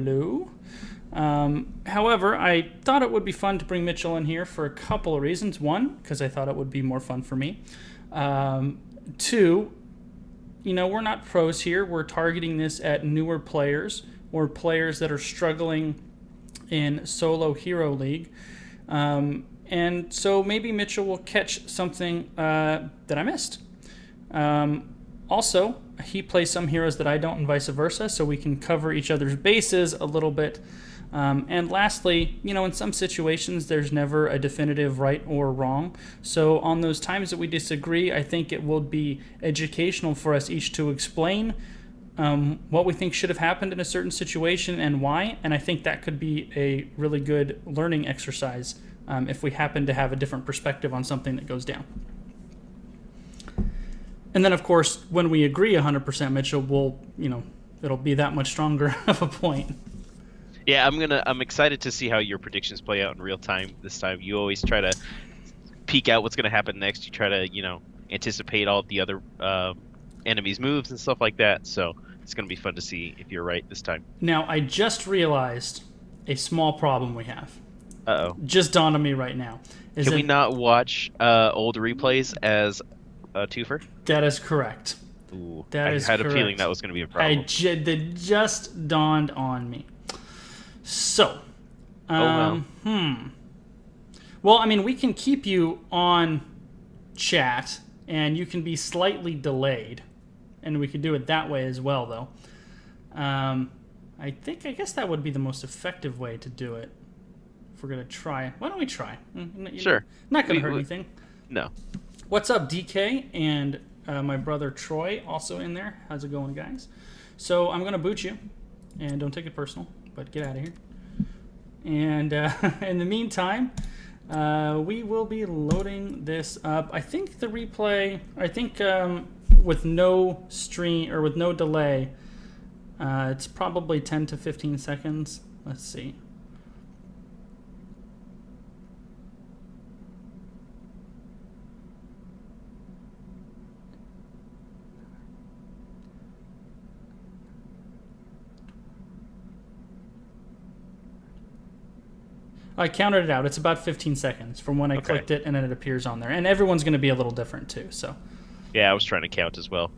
hello. However, I thought it would be fun to bring Mitchell in here for a couple of reasons. One, because I thought it would be more fun for me. Two, we're not pros here. We're targeting this at newer players or players that are struggling in Solo Hero League. And so maybe Mitchell will catch something that I missed. Also, he plays some heroes that I don't and vice versa, so we can cover each other's bases a little bit. And lastly, in some situations, there's never a definitive right or wrong. So on those times that we disagree, I think it will be educational for us each to explain what we think should have happened in a certain situation and why. And I think that could be a really good learning exercise if we happen to have a different perspective on something that goes down. And then, of course, when we agree 100%, Mitchell, it'll be that much stronger of a point. Yeah, I'm excited to see how your predictions play out in real time this time. You always try to peek out what's going to happen next. You try to, anticipate all the other enemies' moves and stuff like that. So it's going to be fun to see if you're right this time. Now, I just realized a small problem we have. Uh-oh. Just dawned on me right now. Can we not watch old replays as a twofer? That is correct. Ooh, I had a feeling that was going to be a problem. That just dawned on me. So, well, we can keep you on chat, and you can be slightly delayed, and we could do it that way as well, though. I guess that would be the most effective way to do it. If we're gonna try, why don't we try? Sure. Not gonna hurt anything. No. What's up, DK and my brother Troy also in there? How's it going, guys? So I'm gonna boot you, and don't take it personal, but get out of here. And in the meantime, we will be loading this up. I think the replay, with no stream or with no delay, it's probably 10 to 15 seconds. Let's see. I counted it out. It's about 15 seconds from when I clicked it, and then it appears on there. And everyone's going to be a little different, too. So. Yeah, I was trying to count as well.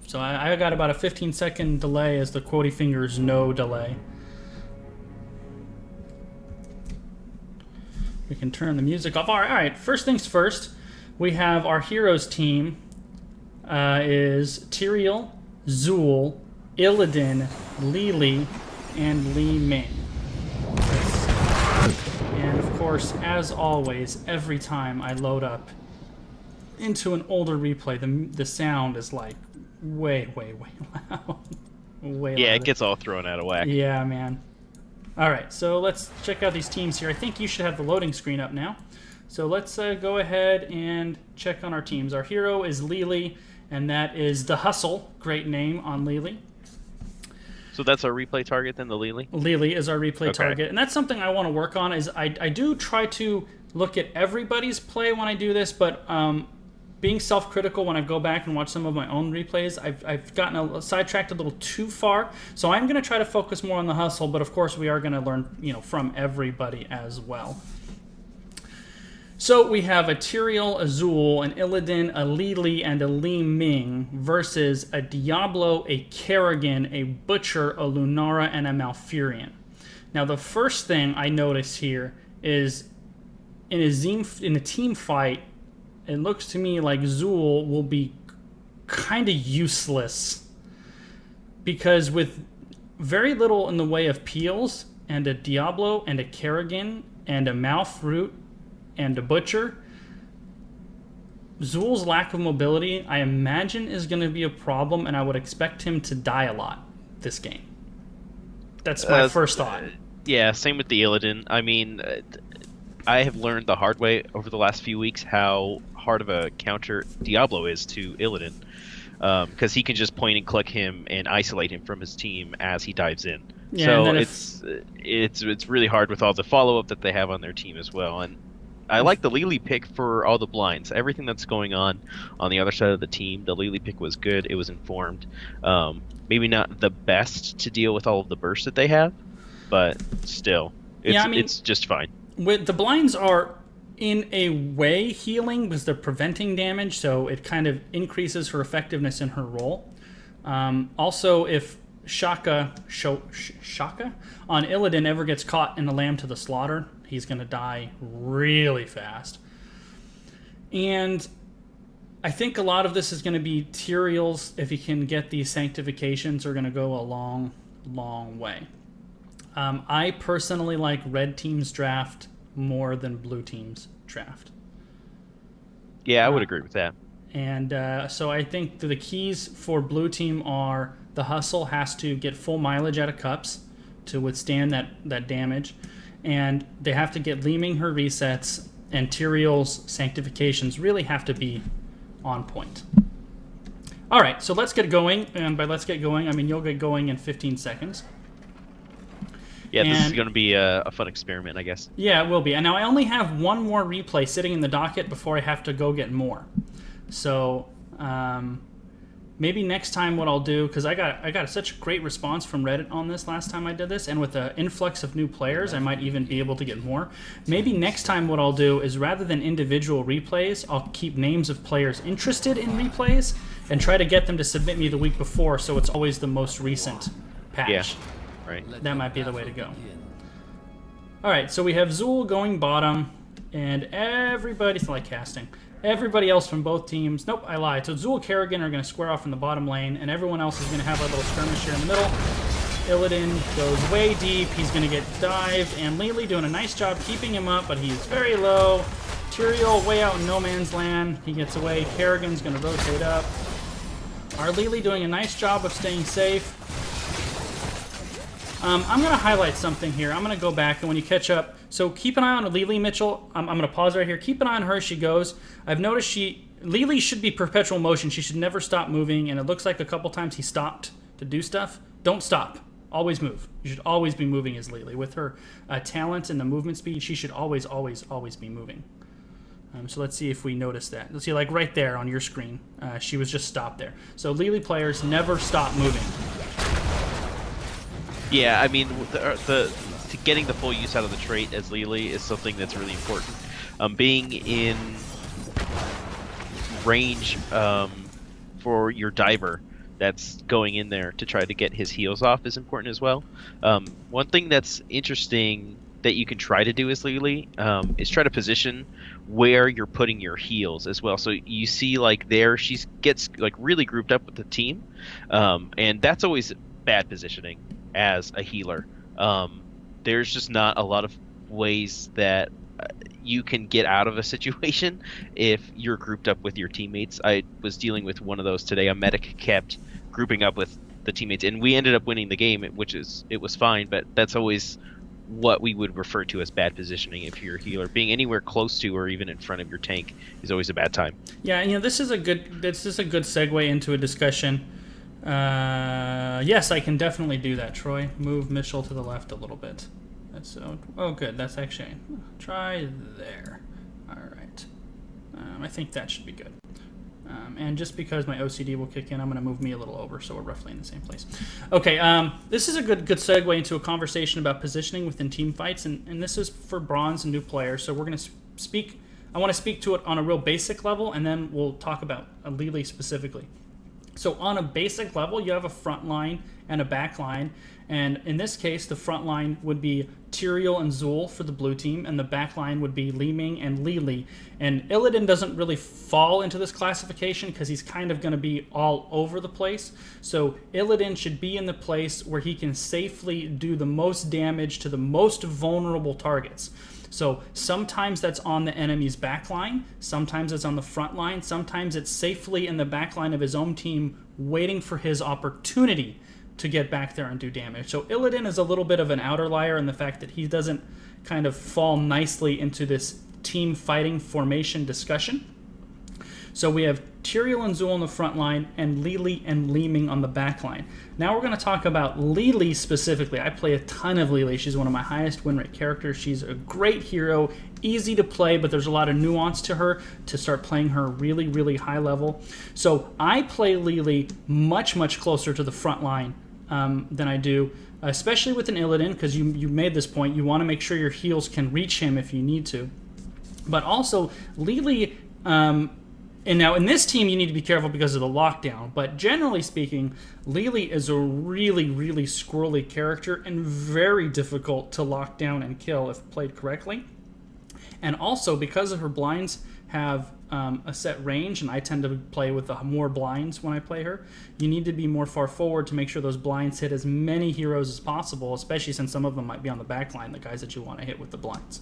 So I got about a 15-second delay as the quotey fingers no delay. We can turn the music off. All right. First things first, we have our heroes team is Tyrael, Zool, Illidan, Li, and Li Ming. And of course, as always, every time I load up into an older replay, the sound is like way loud. Way yeah, louder. It gets all thrown out of whack. Yeah, man. All right, so let's check out these teams here. I think you should have the loading screen up now. So let's go ahead and check on our teams. Our hero is Li, and that is the Hustle. Great name on Li. So that's our replay target then, the Li? Li is our replay target. And that's something I want to work on. Is I do try to look at everybody's play when I do this, but being self-critical when I go back and watch some of my own replays, I've gotten sidetracked a little too far. So I'm going to try to focus more on the Hustle, but of course we are going to learn from everybody as well. So we have a Tyrael, a Zool, an Illidan, a Li, and a Li Ming versus a Diablo, a Kerrigan, a Butcher, a Lunara, and a Malfurion. Now the first thing I notice here is in a team fight, it looks to me like Zool will be kind of useless because with very little in the way of peels and a Diablo and a Kerrigan and a Malfruit and a Butcher, Zool's lack of mobility, I imagine, is going to be a problem, and I would expect him to die a lot this game. That's my first thought. Yeah, same with the Illidan. I mean, I have learned the hard way over the last few weeks how hard of a counter Diablo is to Illidan, because he can just point and click him and isolate him from his team as he dives in. Yeah, so it's really hard with all the follow-up that they have on their team as well. And I like the Li pick for all the blinds. Everything that's going on the other side of the team, the Li pick was good. It was informed. Maybe not the best to deal with all of the bursts that they have, but still, it's Yeah, I mean- it's just fine. With the blinds are in a way healing because they're preventing damage, so it kind of increases her effectiveness in her role. Also, if Shaka on Illidan ever gets caught in the lamb to the slaughter, he's going to die really fast. And I think a lot of this is going to be Tyrael's. If he can get these sanctifications, are going to go a long, long way. I personally like red team's draft more than blue team's draft. Yeah, I would agree with that. And so I think the keys for blue team are the hustle has to get full mileage out of cups to withstand that damage. And they have to get Leeming her resets, and Tyrael's sanctifications really have to be on point. All right, so let's get going. And by let's get going, I mean you'll get going in 15 seconds. Yeah, this is And- going to be a fun experiment, I guess. Yeah, it will be. And now I only have one more replay sitting in the docket before I have to go get more. So maybe next time what I'll do, because I got such a great response from Reddit on this last time I did this, and with the influx of new players, I might even be able to get more. Maybe next time what I'll do is rather than individual replays, I'll keep names of players interested in replays and try to get them to submit me the week before, so it's always the most recent patch. Yeah. Right. That might be the way to go. All right, so we have Zool going bottom, and everybody's like casting. Everybody else from both teams. Nope, I lied. So Zool and Kerrigan are going to square off in the bottom lane, and everyone else is going to have a little skirmish here in the middle. Illidan goes way deep. He's going to get dived, and Lily doing a nice job keeping him up, but he's very low. Tyrael way out in no man's land. He gets away. Kerrigan's going to rotate up. Our Lily doing a nice job of staying safe. I'm going to highlight something here. I'm going to go back, and when you catch up, so keep an eye on Lily Mitchell. I'm going to pause right here. Keep an eye on her as she goes. I've noticed Lily should be perpetual motion. She should never stop moving, and it looks like a couple times he stopped to do stuff. Don't stop. Always move. You should always be moving as Lily. With her talent and the movement speed, she should always, always, always be moving. So let's see if we notice that. Let's see, like right there on your screen, she was just stopped there. So Lily players never stop moving. Yeah, I mean, to getting the full use out of the trait as Lily is something that's really important. Being in range for your diver that's going in there to try to get his heals off is important as well. One thing that's interesting that you can try to do as Lily is try to position where you're putting your heals as well. So you see, like there, she gets like really grouped up with the team, and that's always bad positioning as a healer. There's just not a lot of ways that you can get out of a situation if you're grouped up with your teammates. I was dealing with one of those today. A medic kept grouping up with the teammates, and we ended up winning the game, it was fine, but that's always what we would refer to as bad positioning. If you're a healer, being anywhere close to or even in front of your tank is always a bad time. Yeah, and this is a good segue into a discussion. Yes, I can definitely do that, Troy. Move Mitchell to the left a little bit. That's good. That's actually try there. All right. I think that should be good. And just because my OCD will kick in, I'm going to move me a little over so we're roughly in the same place. Okay, this is a good segue into a conversation about positioning within team fights, and this is for bronze and new players. So we're going to speak. I want to speak to it on a real basic level, and then we'll talk about Lily specifically. So on a basic level, you have a front line and a back line. And in this case, the front line would be Tyrael and Zool for the blue team, and the back line would be Leeming and Lily. And Illidan doesn't really fall into this classification because he's kind of going to be all over the place. So Illidan should be in the place where he can safely do the most damage to the most vulnerable targets. So sometimes that's on the enemy's back line, sometimes it's on the front line, sometimes it's safely in the back line of his own team waiting for his opportunity to get back there and do damage. So Illidan is a little bit of an outlier in the fact that he doesn't kind of fall nicely into this team fighting formation discussion. So we have Tyrael and Zool on the front line and Lily and Leeming on the back line. Now we're going to talk about Lily specifically. I play a ton of Lily. She's one of my highest win rate characters. She's a great hero, easy to play, but there's a lot of nuance to her to start playing her really, really high level. So I play Lily much, much closer to the front line than I do, especially with an Illidan, because you made this point. You want to make sure your heals can reach him if you need to. But also, Lili, and now in this team you need to be careful because of the lockdown, but generally speaking, Lili is a really, really squirrely character and very difficult to lock down and kill if played correctly. And also, because of her blinds have a set range, and I tend to play with more blinds when I play her, you need to be more far forward to make sure those blinds hit as many heroes as possible, especially since some of them might be on the back line, the guys that you want to hit with the blinds.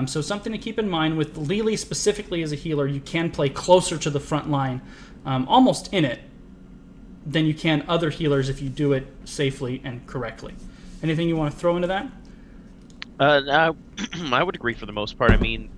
So something to keep in mind with Lili specifically as a healer, you can play closer to the front line, almost in it, than you can other healers if you do it safely and correctly. Anything you want to throw into that? I would agree for the most part. I mean,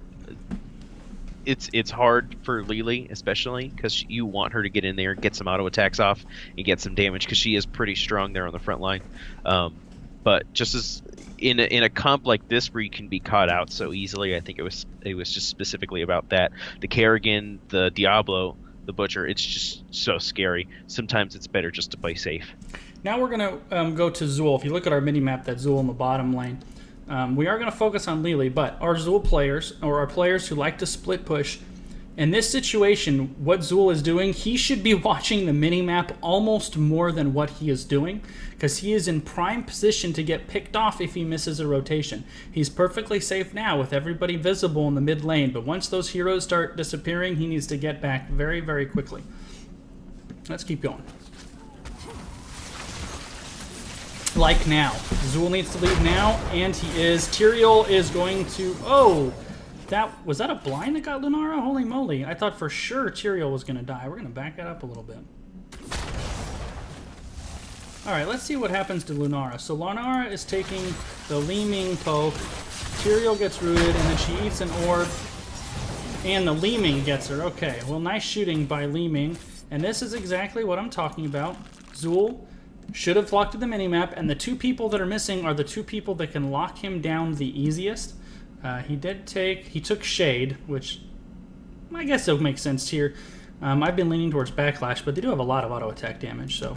it's hard for Lili, especially because you want her to get in there and get some auto attacks off and get some damage because she is pretty strong there on the front line. But just as in a comp like this where you can be caught out so easily, I think it was just specifically about that. The Kerrigan, the Diablo, the Butcher, it's just so scary. Sometimes it's better just to play safe. Now we're going to go to Zul. If you look at our mini-map, that Zul in the bottom lane, we are going to focus on Lili, but our Zul players, or our players who like to split push, in this situation, what Zul is doing, he should be watching the mini-map almost more than what he is doing, because he is in prime position to get picked off if he misses a rotation. He's perfectly safe now with everybody visible in the mid lane, but once those heroes start disappearing, he needs to get back very, very quickly. Let's keep going. Like now. Zul needs to leave now, and he is. Tyrael is going to... Oh! Was that a blind that got Lunara? Holy moly. I thought for sure Tyrael was going to die. We're going to back that up a little bit. Alright, let's see what happens to Lunara. So Lunara is taking the Li Ming poke. Tyrael gets rooted, and then she eats an orb. And the Li Ming gets her. Okay, well, nice shooting by Li Ming. And this is exactly what I'm talking about. Zul should have locked to the minimap, and the two people that are missing are the two people that can lock him down the easiest. He took Shade, which I guess it'll make sense here. I've been leaning towards Backlash, but they do have a lot of auto attack damage, so.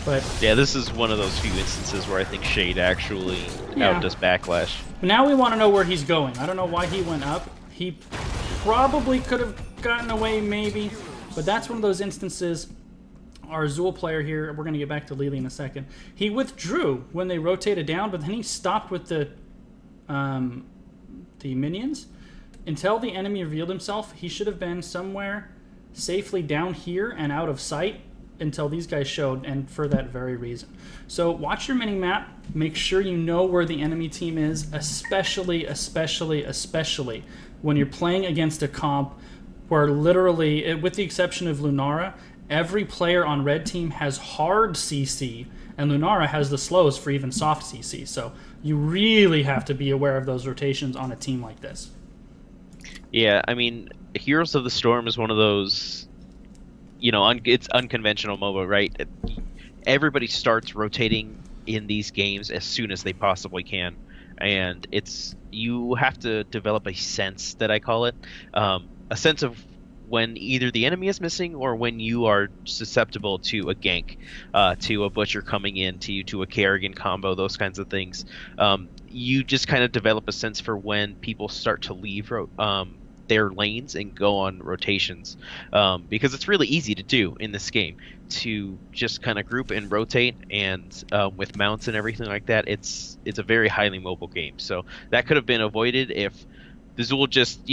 But yeah, this is one of those few instances where I think Shade actually outdoes Backlash. Now we want to know where he's going. I don't know why he went up. He probably could have gotten away, maybe, but that's one of those instances. Our Zul player here, we're going to get back to Lili in a second. He withdrew when they rotated down, but then he stopped with the minions until the enemy revealed himself. He should have been somewhere safely down here and out of sight until these guys showed, and for that very reason. So watch your mini map. Make sure you know where the enemy team is, especially when you're playing against a comp where literally, with the exception of Lunara, every player on red team has hard CC, and Lunara has the slows for even soft CC. So you really have to be aware of those rotations on a team like this. Yeah, I mean, Heroes of the Storm is one of those, it's unconventional MOBA, right? Everybody starts rotating in these games as soon as they possibly can. And you have to develop a sense, that I call it, a sense of when either the enemy is missing or when you are susceptible to a gank, to a Butcher coming in, to a Kerrigan combo, those kinds of things. You just kind of develop a sense for when people start to leave their lanes and go on rotations, because it's really easy to do in this game, to just kind of group and rotate, and with mounts and everything like that, it's a very highly mobile game. So that could have been avoided if the Zul just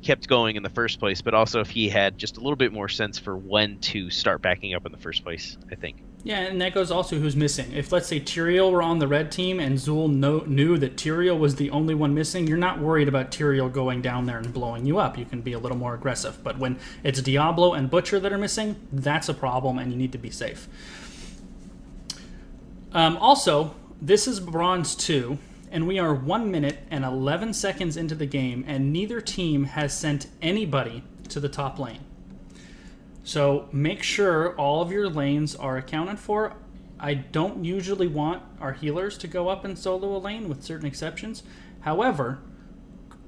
kept going in the first place, but also if he had just a little bit more sense for when to start backing up in the first place, I think. Yeah, and that goes also who's missing. If, let's say, Tyrael were on the red team and Zul knew that Tyrael was the only one missing, you're not worried about Tyrael going down there and blowing you up. You can be a little more aggressive. But when it's Diablo and Butcher that are missing, that's a problem, and you need to be safe. Also, this is Bronze 2, and we are 1 minute and 11 seconds into the game, and neither team has sent anybody to the top lane. So make sure all of your lanes are accounted for. I don't usually want our healers to go up and solo a lane, with certain exceptions. However,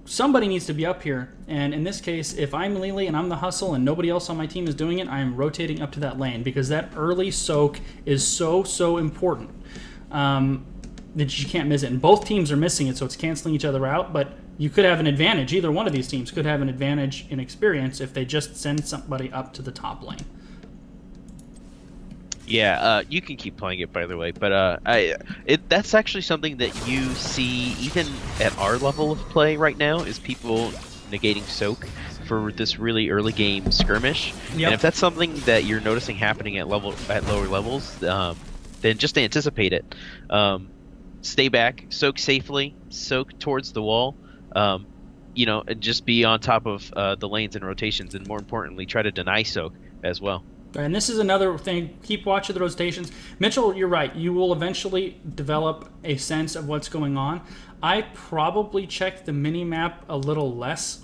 somebody needs to be up here. And in this case, if I'm Lili and I'm the hustle and nobody else on my team is doing it, I am rotating up to that lane because that early soak is so important that you can't miss it. And both teams are missing it, so it's canceling each other out. But you could have an advantage. Either one of these teams could have an advantage in experience if they just send somebody up to the top lane. Yeah, you can keep playing it, by the way, but that's actually something that you see even at our level of play right now, is people negating soak for this really early game skirmish. Yep. And if that's something that you're noticing happening at lower levels, then just anticipate it. Stay back, soak safely, soak towards the wall, and just be on top of the lanes and rotations, and more importantly, try to deny soak as well. And this is another thing, keep watching the rotations. Mitchell, you're right. You will eventually develop a sense of what's going on. I probably checked the mini-map a little less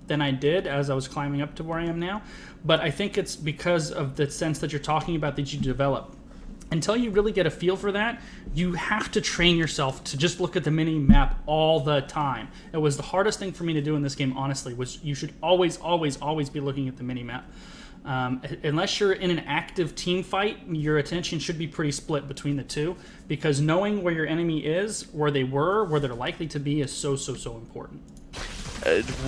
than I did as I was climbing up to where I am now. But I think it's because of the sense that you're talking about that you develop. Until you really get a feel for that, you have to train yourself to just look at the mini-map all the time. It was the hardest thing for me to do in this game, honestly, was you should always be looking at the mini-map. Unless you're in an active team fight, your attention should be pretty split between the two, because knowing where your enemy is, where they were, where they're likely to be is so important.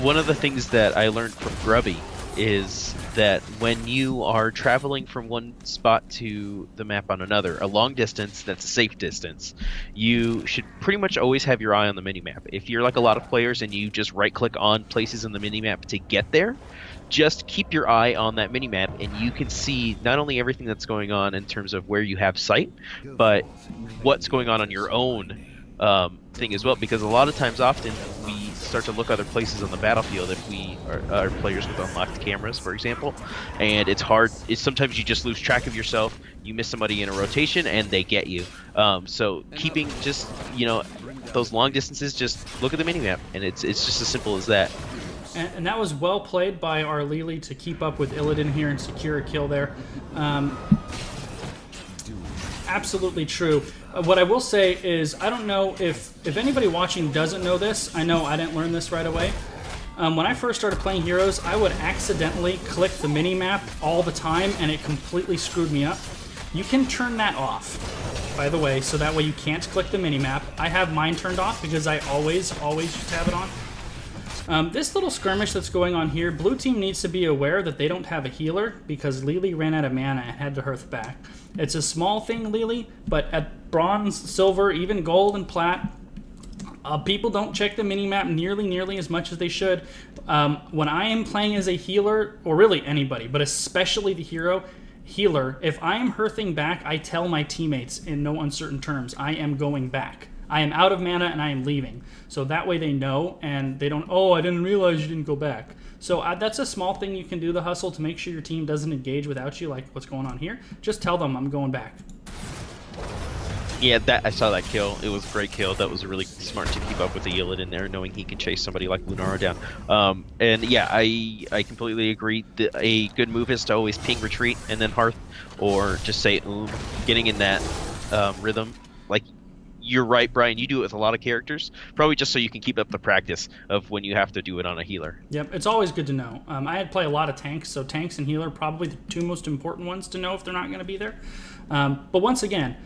One of the things that I learned from Grubby is that when you are traveling from one spot to the map on another, a long distance that's a safe distance, you should pretty much always have your eye on the minimap. If you're like a lot of players and you just right-click on places in the minimap to get there, just keep your eye on that minimap, and you can see not only everything that's going on in terms of where you have sight, but what's going on your own thing as well, because a lot of times often we start to look other places on the battlefield if we are players with unlocked cameras, for example, and it's hard. Sometimes you just lose track of yourself, you miss somebody in a rotation and they get you. So keeping just those long distances, just look at the minimap, and it's just as simple as that. And that was well played by our Lili to keep up with Illidan here and secure a kill there. Absolutely true. What I will say is, I don't know if anybody watching doesn't know this. I know I didn't learn this right away. When I first started playing Heroes, I would accidentally click the mini-map all the time, and it completely screwed me up. You can turn that off, by the way, so that way you can't click the mini-map. I have mine turned off because I always used to have it on. This little skirmish that's going on here, blue team needs to be aware that they don't have a healer because Lili ran out of mana and had to hearth back. It's a small thing, Lili, but at bronze, silver, even gold and plat, people don't check the minimap nearly as much as they should. When I am playing as a healer, or really anybody, but especially the healer, if I am hearthing back, I tell my teammates in no uncertain terms, I am going back. I am out of mana and I am leaving. So that way they know and they don't, oh, I didn't realize you didn't go back. So that's a small thing you can do, the hustle, to make sure your team doesn't engage without you, like what's going on here. Just tell them I'm going back. Yeah, I saw that kill. It was a great kill. That was really smart to keep up with the Illidan there, knowing he can chase somebody like Lunara down. And yeah, I completely agree. A good move is to always ping retreat and then hearth, or just say getting in that rhythm. Like, you're right, Brian. You do it with a lot of characters, probably just so you can keep up the practice of when you have to do it on a healer. Yep, it's always good to know. I had play a lot of tanks, so tanks and healer probably the two most important ones to know if they're not going to be there. But once again,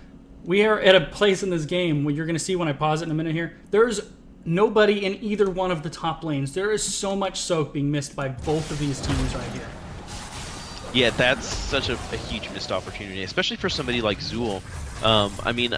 we are at a place in this game where you're going to see when I pause it in a minute here. There's nobody in either one of the top lanes. There is so much soak being missed by both of these teams right here. Yeah, that's such a huge missed opportunity, especially for somebody like Zool. I mean,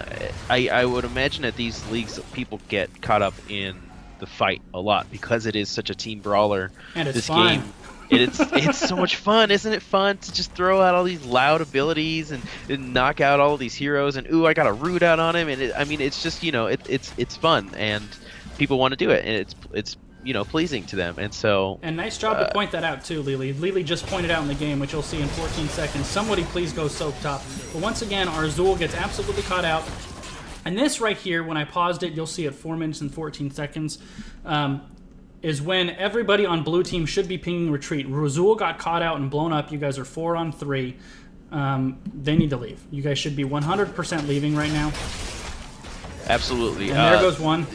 I would imagine at these leagues people get caught up in the fight a lot because it is such a team brawler. And it's this fun. Game. It's so much fun, isn't it? Fun to just throw out all these loud abilities and knock out all these heroes, and ooh, I got a root out on him, and it's just it's fun, and people want to do it, and it's pleasing to them, and so. And nice job to point that out too, Lili. Lili just pointed out in the game, which you'll see in 14 seconds. Somebody please go soak top. But once again, our Zool gets absolutely caught out. And this right here, when I paused it, you'll see at 4 minutes and 14 seconds, is when everybody on blue team should be pinging retreat. Zool got caught out and blown up. You guys are 4 on 3. They need to leave. You guys should be 100% leaving right now. Absolutely. And there goes one.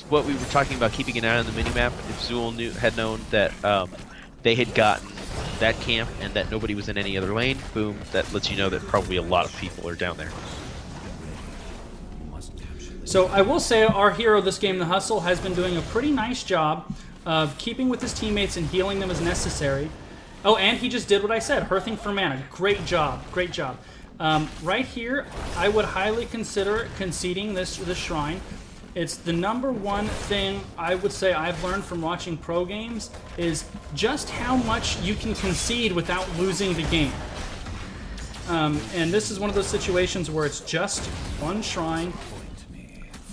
what we were talking about, keeping an eye on the minimap. If Zool had known that they had gotten that camp and that nobody was in any other lane, boom, that lets you know that probably a lot of people are down there. So I will say our hero this game, the Hustle, has been doing a pretty nice job of keeping with his teammates and healing them as necessary. Oh, and he just did what I said, Hearthing for mana. Great job, great job. Right here, I would highly consider conceding this shrine. It's the number one thing I would say I've learned from watching pro games is just how much you can concede without losing the game. And this is one of those situations where it's just one shrine.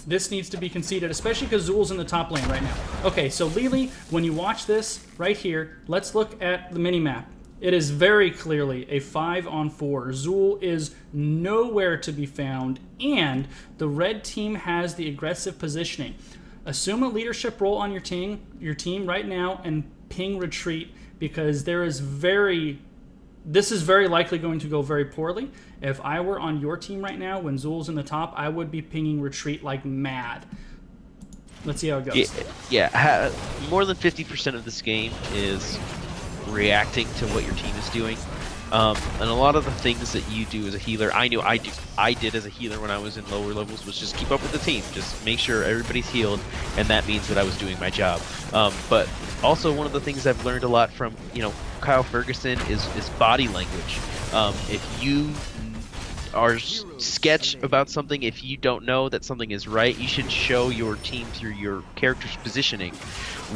This needs to be conceded, especially because Zool's in the top lane right now. Okay, so Lili, when you watch this right here, let's look at the minimap. It is very clearly a 5-on-4. Zool is nowhere to be found, and the red team has the aggressive positioning. Assume a leadership role on your team right now and ping retreat, because this is very likely going to go very poorly. If I were on your team right now, when Zool's in the top, I would be pinging retreat like mad. Let's see how it goes. Yeah, more than 50% of this game is reacting to what your team is doing. And a lot of the things that you do as a healer, I did as a healer when I was in lower levels, was just keep up with the team. Just make sure everybody's healed, and that means that I was doing my job. But also one of the things I've learned a lot from, Kyle Ferguson is body language. If you are sketch about something, if you don't know that something is right, you should show your team through your character's positioning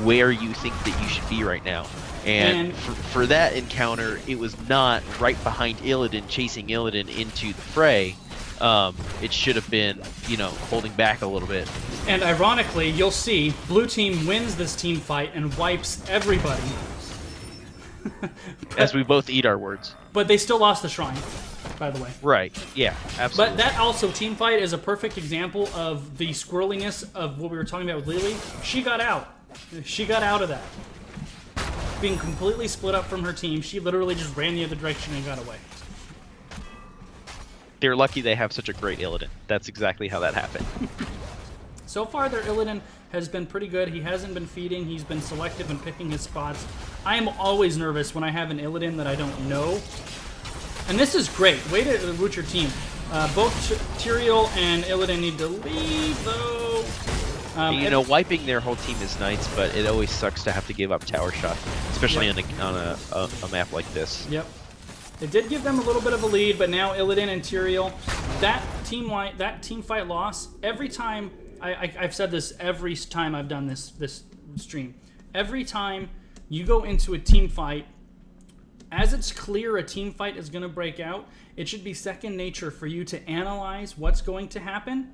where you think that you should be right now. And for that encounter, it was not right behind Illidan, chasing Illidan into the fray. It should have been, holding back a little bit. And ironically, you'll see, blue team wins this team fight and wipes everybody. As we both eat our words. But they still lost the shrine, by the way. Right, yeah, absolutely. But that also, team fight, is a perfect example of the squirreliness of what we were talking about with Lili. She got out. She got out of that. Being completely split up from her team, she literally just ran the other direction and got away. They're lucky they have such a great Illidan. That's exactly how that happened. So far, their Illidan has been pretty good. He hasn't been feeding. He's been selective in picking his spots. I am always nervous when I have an Illidan that I don't know. And this is great. Way to root your team. Both Tyrael and Illidan need to leave, though. Wiping their whole team is nice, but it always sucks to have to give up tower shot, especially on a map like this. Yep. It did give them a little bit of a lead, but now Illidan and Tyrael, that team fight loss, every time, I've said this every time I've done this stream, every time you go into a team fight, as it's clear a team fight is going to break out, it should be second nature for you to analyze what's going to happen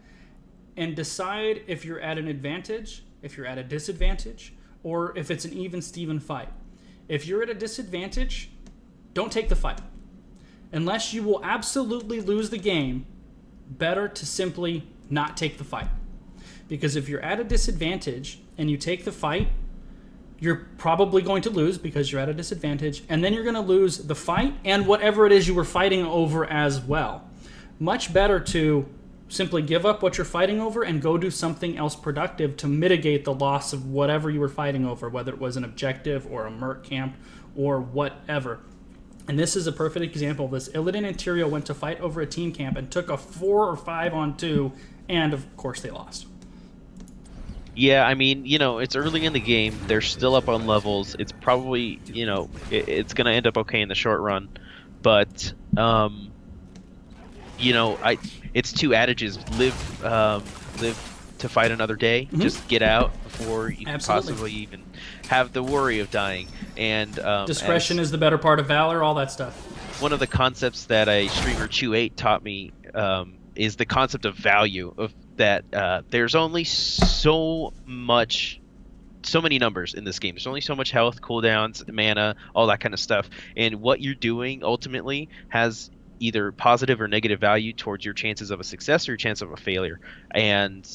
and decide if you're at an advantage, if you're at a disadvantage, or if it's an even-Steven fight. If you're at a disadvantage, don't take the fight. Unless you will absolutely lose the game, better to simply not take the fight. Because if you're at a disadvantage and you take the fight, you're probably going to lose because you're at a disadvantage, and then you're going to lose the fight and whatever it is you were fighting over as well. Much better to simply give up what you're fighting over and go do something else productive to mitigate the loss of whatever you were fighting over, whether it was an objective or a merc camp or whatever. And this is a perfect example of this. Illidan and Tyrael went to fight over a team camp and took a 4 or 5-on-2, and of course they lost. Yeah, I mean, it's early in the game. They're still up on levels. It's probably, it's going to end up okay in the short run. But, it's two adages. Live to fight another day. Mm-hmm. Just get out before you can possibly even have the worry of dying. And discretion is the better part of valor, all that stuff. One of the concepts that a streamer Chew8 taught me is the concept of value, of that there's only so many numbers in this game. There's only so much health, cooldowns, mana, all that kind of stuff. And what you're doing ultimately has either positive or negative value towards your chances of a success or your chance of a failure. And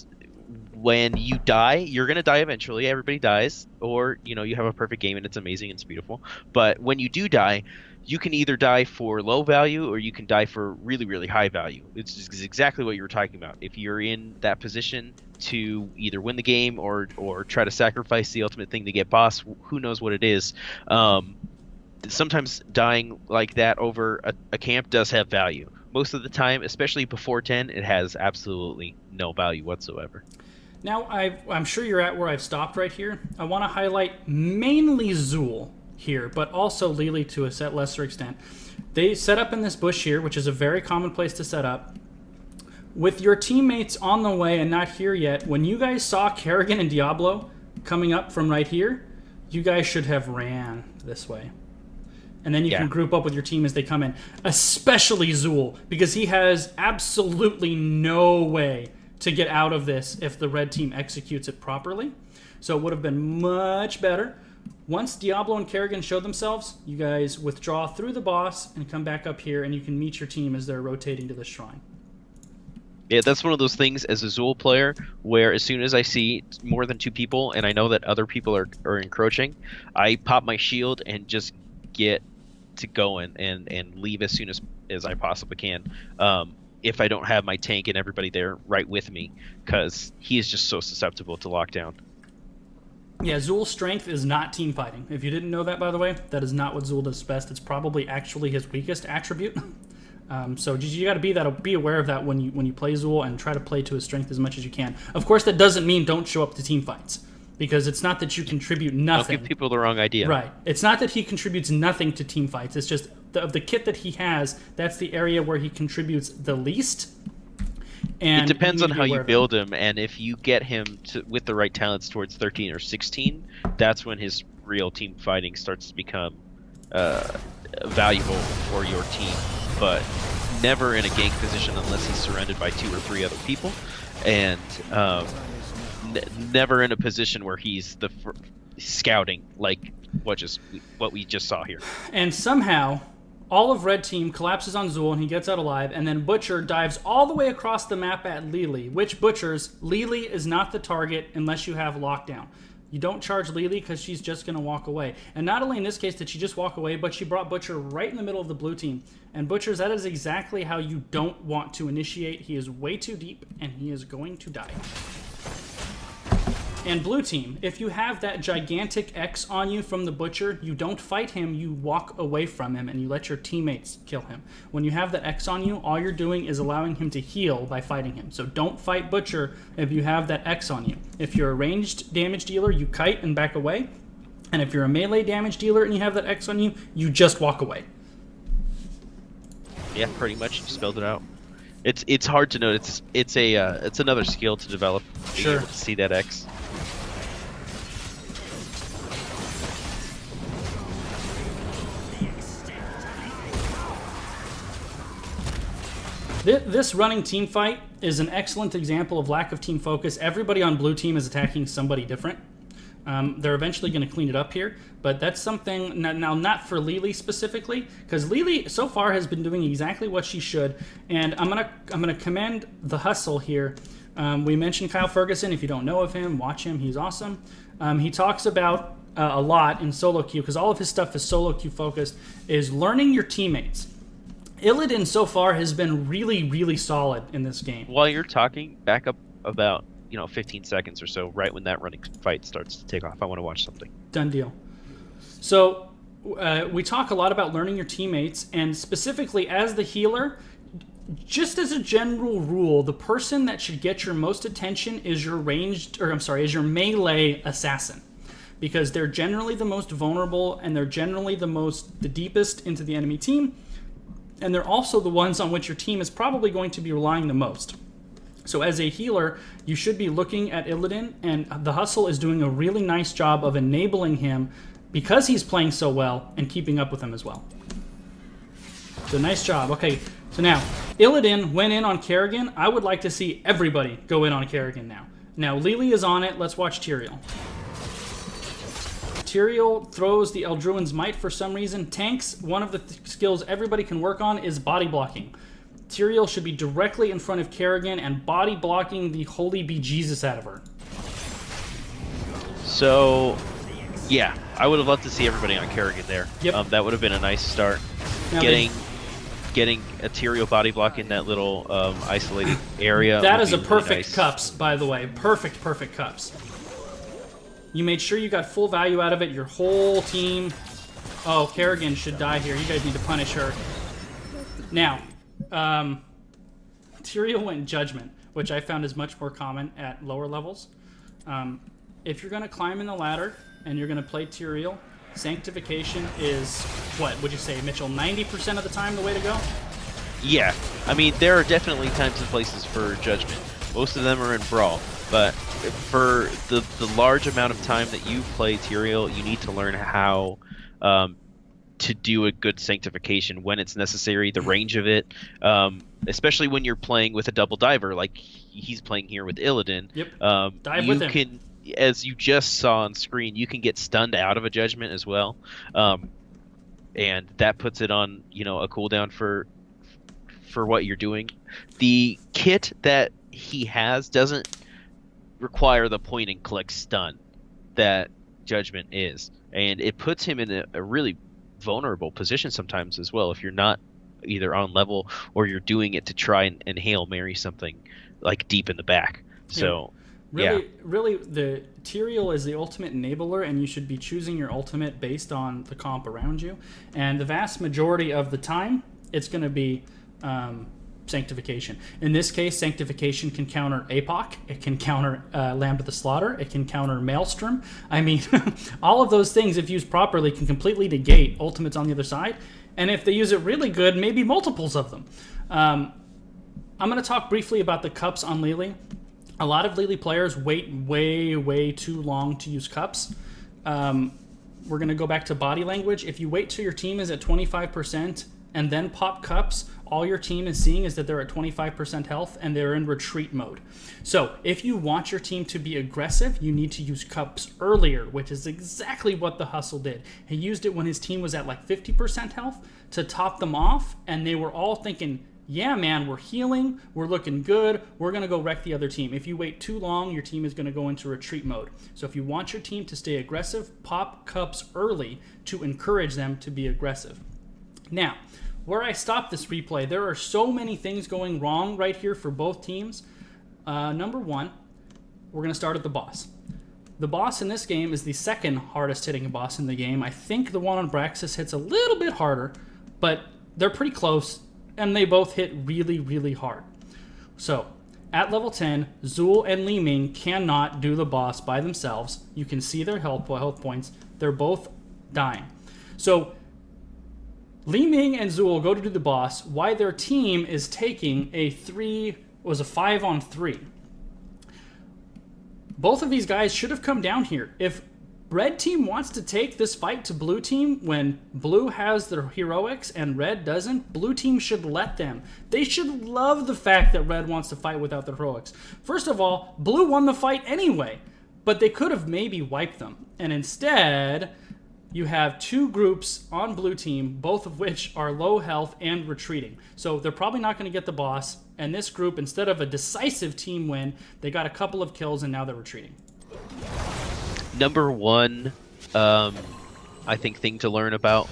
when you die, you're going to die eventually. Everybody dies. Or, you have a perfect game and it's amazing and it's beautiful. But when you do die, you can either die for low value or you can die for really, really high value. It's just exactly what you were talking about. If you're in that position to either win the game or try to sacrifice the ultimate thing to get boss, who knows what it is. Sometimes dying like that over a camp does have value. Most of the time, especially before 10, it has absolutely no value whatsoever. Now, I'm sure you're at where I've stopped right here. I want to highlight mainly Zool here, but also Lili to a set lesser extent. They set up in this bush here, which is a very common place to set up. With your teammates on the way and not here yet, when you guys saw Kerrigan and Diablo coming up from right here, you guys should have ran this way. And then you can group up with your team as they come in. Especially Zool, because he has absolutely no way to get out of this if the red team executes it properly. So it would have been much better. Once Diablo and Kerrigan show themselves, you guys withdraw through the boss and come back up here, and you can meet your team as they're rotating to the shrine. Yeah, that's one of those things as a Zool player where as soon as I see more than 2 people and I know that other people are encroaching, I pop my shield and just get to going and leave as soon as I possibly can. If I don't have my tank and everybody there right with me, because he is just so susceptible to lockdown. Yeah, Zool's strength is not team fighting. If you didn't know that, by the way, that is not what Zool does best. It's probably actually his weakest attribute. So you got to be aware of that when you play Zool, and try to play to his strength as much as you can. Of course, that doesn't mean don't show up to team fights, because it's not that you contribute nothing. Don't give people the wrong idea. Right. It's not that he contributes nothing to team fights. It's just of the kit that he has, that's the area where he contributes the least. And it depends on how you build him, and if you get him with the right talents towards 13 or 16, that's when his real team fighting starts to become valuable for your team. But never in a gank position unless he's surrounded by 2 or 3 other people, and never in a position where he's scouting like what we just saw here. And somehow all of red team collapses on Zool and he gets out alive, and then Butcher dives all the way across the map at Lili, which Butchers, Lili is not the target unless you have lockdown. You don't charge Lili because she's just going to walk away. And not only in this case did she just walk away, but she brought Butcher right in the middle of the blue team. And Butchers, that is exactly how you don't want to initiate. He is way too deep and he is going to die. And blue team, if you have that gigantic X on you from the Butcher, you don't fight him, you walk away from him and you let your teammates kill him. When you have that X on you, all you're doing is allowing him to heal by fighting him. So don't fight Butcher if you have that X on you. If you're a ranged damage dealer, you kite and back away. And if you're a melee damage dealer and you have that X on you, you just walk away. Yeah, pretty much spelled it out. It's hard to know. It's another skill to develop. Being able to see that X. This running team fight is an excellent example of lack of team focus. Everybody on blue team is attacking somebody different. They're eventually going to clean it up here, but that's something, now not for Lili specifically, because Lili so far has been doing exactly what she should, and I'm gonna commend the hustle here. We mentioned Kyle Ferguson. If you don't know of him, watch him. He's awesome. He talks about a lot in solo queue, because all of his stuff is solo queue focused, is learning your teammates. Illidan so far has been really, really solid in this game. While you're talking, back up about 15 seconds or so, right when that running fight starts to take off. I want to watch something. Done deal. So we talk a lot about learning your teammates, and specifically as the healer, just as a general rule, the person that should get your most attention is your is your melee assassin, because they're generally the most vulnerable and they're generally the deepest into the enemy team, and they're also the ones on which your team is probably going to be relying the most. So as a healer, you should be looking at Illidan, and the Hustle is doing a really nice job of enabling him because he's playing so well and keeping up with him as well. So nice job. Okay, so now Illidan went in on Kerrigan. I would like to see everybody go in on Kerrigan now. Now Lili is on it. Let's watch Tyrael. Tyrael throws the Eldruin's Might for some reason. Tanks, one of the skills everybody can work on is body blocking. Tyrael should be directly in front of Kerrigan and body blocking the holy bejesus out of her. So, yeah, I would have loved to see everybody on Kerrigan there. Yep. That would have been a nice start. Now getting a Tyrael body block in that little isolated area. that is a would be perfect really nice. cups, by the way. Perfect cups. You made sure you got full value out of it. Your whole team. Oh, Kerrigan should die here. You guys need to punish her. Now, Tyrael went Judgment, which I found is much more common at lower levels. If you're going to climb in the ladder and you're going to play Tyrael, Sanctification is, what would you say, Mitchell, 90% of the time the way to go? Yeah, I mean, there are definitely times and places for Judgment. Most of them are in Brawl, but for the large amount of time that you play Tyrael, you need to learn how to do a good Sanctification when it's necessary, the range of it, especially when you're playing with a double diver like he's playing here with Illidan. Yep. Dive with him. As you just saw on screen, you can get stunned out of a Judgment as well, and that puts it on a cooldown for what you're doing. The kit that he has doesn't require the point and click stun that Judgment is, and it puts him in a really vulnerable position sometimes as well if you're not either on level or you're doing it to try and Hail Mary something like deep in the back. So Really, the Tyrael is the ultimate enabler, and you should be choosing your ultimate based on the comp around you. And the vast majority of the time, it's going to be Sanctification. In this case, Sanctification can counter APOC, it can counter Lambda the Slaughter, it can counter Maelstrom. I mean, all of those things, if used properly, can completely negate ultimates on the other side. And if they use it really good, maybe multiples of them. I'm going to talk briefly about the cups on Lili. A lot of Lili players wait way too long to use cups. We're going to go back to body language. If you wait till your team is at 25% and then pop cups, all your team is seeing is that they're at 25% health and they're in retreat mode. So if you want your team to be aggressive, you need to use cups earlier, which is exactly what the Hustle did. He used it when his team was at like 50% health to top them off, and they were all thinking, yeah, man, we're healing, we're looking good, we're going to go wreck the other team. If you wait too long, your team is going to go into retreat mode. So if you want your team to stay aggressive, pop cups early to encourage them to be aggressive. Now, where I stop this replay, there are so many things going wrong right here for both teams. Number one, we're going to start at the boss. The boss in this game is the second hardest hitting boss in the game. I think the one on Braxis hits a little bit harder, but they're pretty close, and they both hit really hard. So, at level 10, Zul and Li Ming cannot do the boss by themselves. You can see their health points. They're both dying. So, Li Ming and Zul go to do the boss, while their team is taking a 5-on-3. Both of these guys should have come down here. If Red team wants to take this fight to Blue team when Blue has their heroics and Red doesn't, Blue team should let them. They should love the fact that Red wants to fight without their heroics. First of all, Blue won the fight anyway, but they could have maybe wiped them. And instead, you have two groups on Blue team, both of which are low health and retreating. So they're probably not going to get the boss. And this group, instead of a decisive team win, they got a couple of kills and now they're retreating. Number one, I think, thing to learn about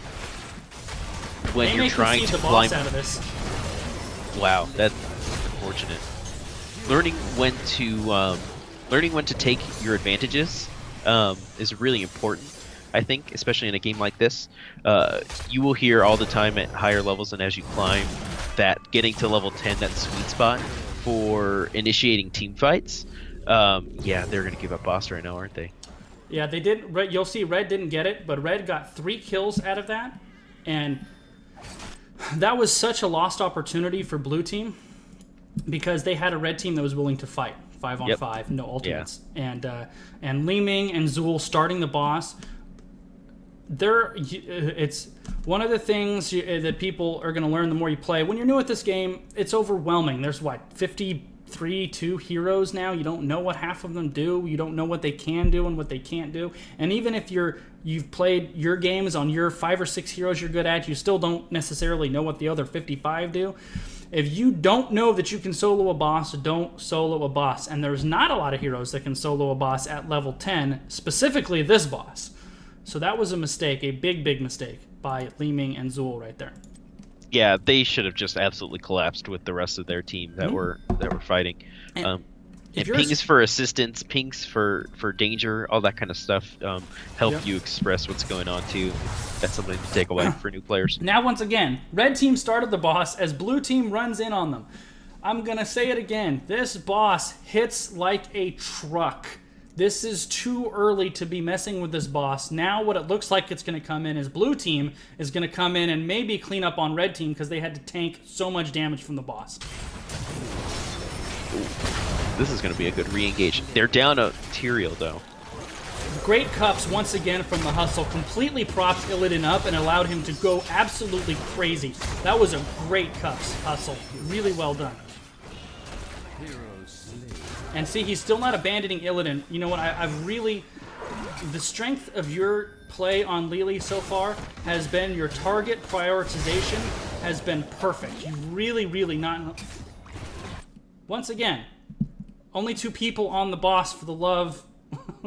when you're trying to climb. Out of this. Wow, that's unfortunate. Learning when to take your advantages is really important. I think, especially in a game like this, you will hear all the time at higher levels and as you climb that getting to level 10, that sweet spot for initiating team fights. Yeah, they're going to give up boss right now, aren't they? Yeah, they did. You'll see Red didn't get it, but Red got 3 kills out of that. And that was such a lost opportunity for Blue team because they had a Red team that was willing to fight. 5-on-5, no ultimates. Yeah. And Li Ming and Zul starting the boss. It's one of the things that people are going to learn the more you play. When you're new at this game, it's overwhelming. There's 53 heroes now. You don't know what half of them do. You don't know what they can do and what they can't do. And even if you've played your games on your 5 or 6 heroes you're good at, you still don't necessarily know what the other 55 do. If you don't know that you can solo a boss, don't solo a boss. And there's not a lot of heroes that can solo a boss at level 10, specifically this boss. So that was a mistake, a big mistake by Li Ming and Zul right there. Yeah, they should have just absolutely collapsed with the rest of their team that were fighting. And Um, if and you're, pings for assistance, pings for danger, all that kind of stuff help Yep. you express what's going on too. That's something to take away for new players. Now, once again, red team started the boss as blue team runs in on them. I'm going to say it again. This boss hits like a truck. This is too early to be messing with this boss. Now what it looks like it's going to come in is blue team is going to come in and maybe clean up on red team because they had to tank so much damage from the boss. This is going to be a good re-engage. They're down a Tyrael though. Great cups once again from the Hustle. Completely propped Illidan up and allowed him to go absolutely crazy. That was a great cups Hustle. Really well done. And see, he's still not abandoning Illidan. You know what? I've really... The strength of your play on Lili so far has been your target prioritization has been perfect. You really, really not... Once again, only 2 people on the boss for the love...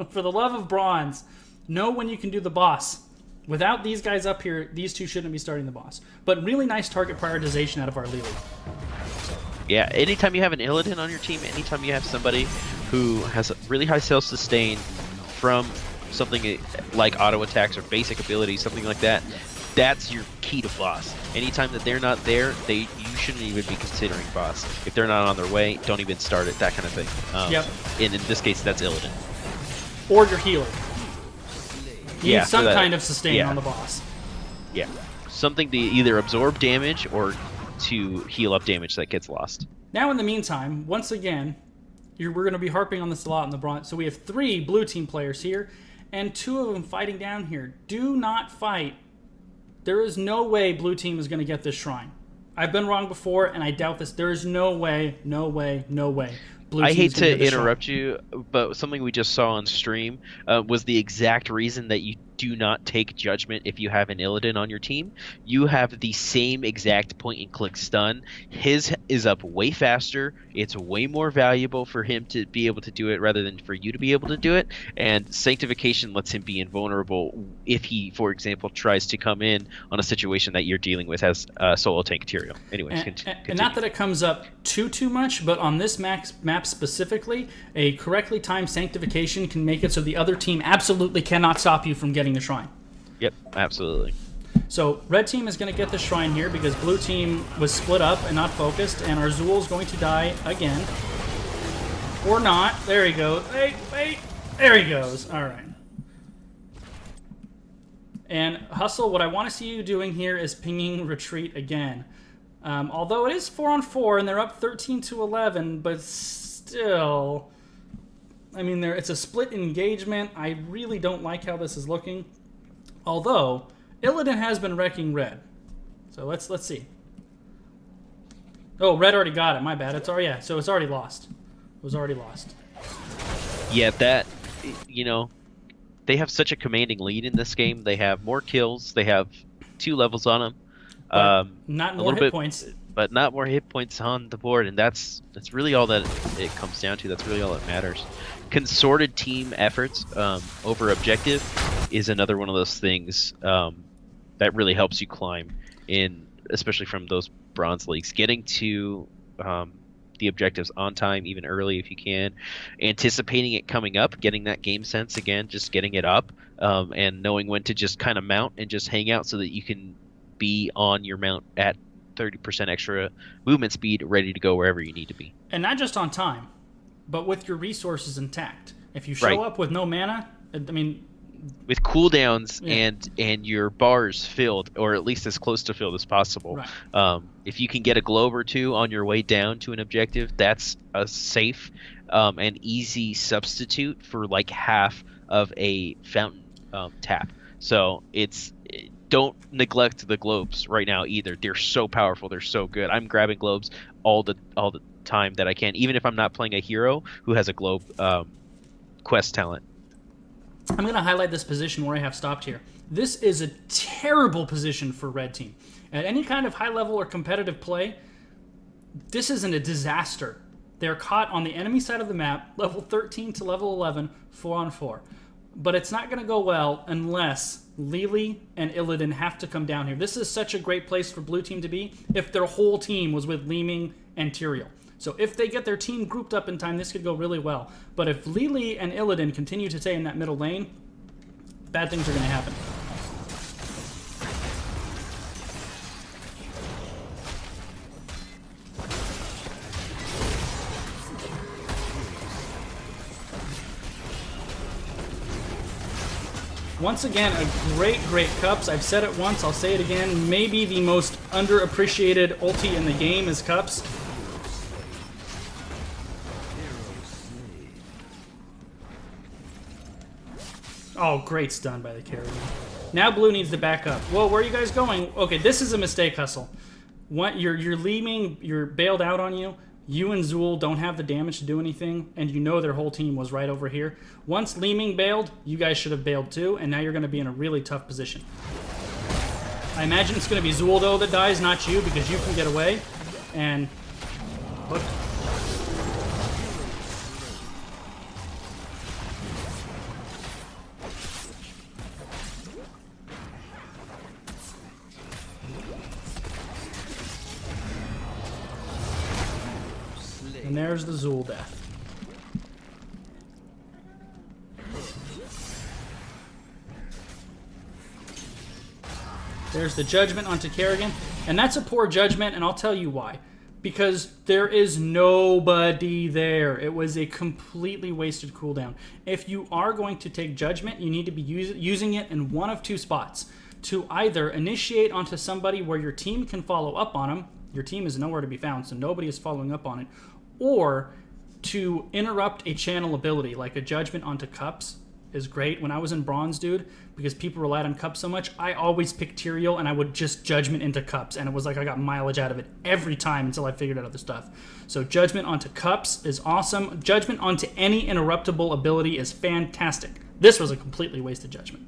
for the love of bronze. Know when you can do the boss. Without these guys up here, these 2 shouldn't be starting the boss. But really nice target prioritization out of our Lili. Yeah, anytime you have an Illidan on your team, anytime you have somebody who has a really high self-sustain from something like auto attacks or basic abilities, something like that, that's your key to boss. Anytime that they're not there, you shouldn't even be considering boss. If they're not on their way, don't even start it, that kind of thing. Yep. And in this case, that's Illidan. Or your healer. You Yeah, need some so that- kind of sustain yeah. on the boss. Yeah. Something to either absorb damage or to heal up damage that gets lost. Now, in the meantime, once again, we're going to be harping on this a lot in the bronze. So we have 3 blue team players here, and 2 of them fighting down here. Do not fight. There is no way blue team is going to get this shrine. I've been wrong before, and I doubt this. There is no way, no way, no way. Blue I team's hate gonna to get this shrine. interrupt you, but something we just saw on stream was the exact reason that you do not take judgment if you have an Illidan on your team. You have the same exact point-and-click stun. His is up way faster. It's way more valuable for him to be able to do it rather than for you to be able to do it. And Sanctification lets him be invulnerable if he, for example, tries to come in on a situation that you're dealing with as solo tank Tyrael. Anyways, And not that it comes up too much, but on this map specifically, a correctly timed Sanctification can make it so the other team absolutely cannot stop you from getting the shrine. Yep, absolutely. So red team is going to get the shrine here because blue team was split up and not focused, and our Zul's going to die again. Or not. There he goes. Wait. There he goes. All right. And Hustle, what I want to see you doing here is pinging retreat again. Although it is 4-on-4 and they're up 13-11, but still, I mean, it's a split engagement. I really don't like how this is looking. Although Illidan has been wrecking red, so let's see. Oh, red already got it. My bad. So it's already lost. It was already lost. Yeah, that, they have such a commanding lead in this game. They have more kills. They have 2 levels on them. Not a more little hit bit, points. but not more hit points on the board, and that's really all that it comes down to. That's really all that matters. Consorted team efforts over objective is another one of those things that really helps you climb in, especially from those bronze leagues. Getting to the objectives on time, even early if you can, anticipating it coming up, getting that game sense again, just getting it up, and knowing when to just kind of mount and just hang out so that you can be on your mount at 30% extra movement speed, ready to go wherever you need to be. And not just on time, but with your resources intact. If you show Right. up with no mana, I mean, With cooldowns Yeah. and your bars filled, or at least as close to filled as possible. Right. If you can get a globe or 2 on your way down to an objective, that's a safe and easy substitute for like half of a fountain tap. So don't neglect the globes right now either. They're so powerful. They're so good. I'm grabbing globes all the time that I can, even if I'm not playing a hero who has a globe quest talent. I'm going to highlight this position where I have stopped here. This is a terrible position for red team. At any kind of high level or competitive play, this isn't a disaster. They're caught on the enemy side of the map, level 13 to level 11, 4-on-4. but it's not going to go well unless Lili and Illidan have to come down here. This is such a great place for blue team to be if their whole team was with Li Ming and Tyrael. So if they get their team grouped up in time, this could go really well. But if Lili and Illidan continue to stay in that middle lane, bad things are going to happen. Once again, a great Cups. I've said it once, I'll say it again. Maybe the most underappreciated ulti in the game is Cups. Oh, great stun by the Kerrigan. Now blue needs to back up. Whoa, where are you guys going? Okay, this is a mistake, Hustle. What, you're leaving, you're bailed out on you. You and Zul don't have the damage to do anything, and you know their whole team was right over here. Once Li Ming bailed, you guys should have bailed too, and now you're going to be in a really tough position. I imagine it's going to be Zul, though, that dies, not you, because you can get away. And look. And there's the Zul death. There's the judgment onto Kerrigan. And that's a poor judgment, and I'll tell you why. Because there is nobody there. It was a completely wasted cooldown. If you are going to take judgment, you need to be using it in one of two spots. To either initiate onto somebody where your team can follow up on them. Your team is nowhere to be found, so nobody is following up on it. Or to interrupt a channel ability, like a judgment onto Cups is great. When I was in Bronze, dude, because people relied on Cups so much, I always picked Tyrael and I would just judgment into Cups, and it was like I got mileage out of it every time until I figured out other stuff. So judgment onto Cups is awesome. Judgment onto any interruptible ability is fantastic. This was a completely wasted judgment.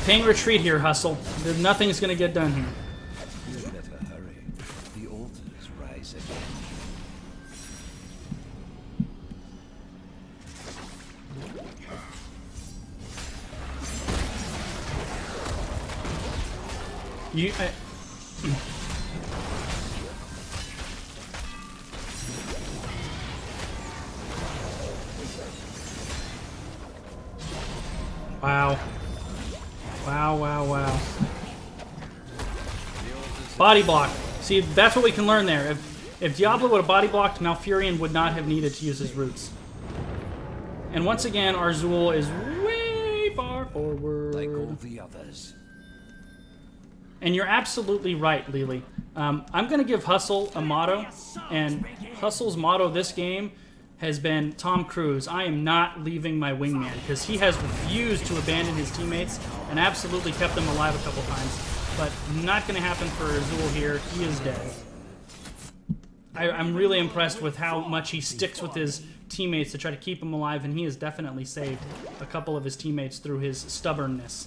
Paying retreat here, Hustle. Nothing's going to get done here. Wow. Wow. Body block. See, that's what we can learn there. If Diablo would have body blocked, Malfurion would not have needed to use his roots. And once again, our Zul is way far forward. Like all the others. And you're absolutely right, Lili. I'm going to give Hustle a motto, and Hustle's motto this game has been Tom Cruise. I am not leaving my wingman, because he has refused to abandon his teammates and absolutely kept them alive a couple times. But not going to happen for Zul here. He is dead. I'm really impressed with how much he sticks with his teammates to try to keep him alive, and he has definitely saved a couple of his teammates through his stubbornness.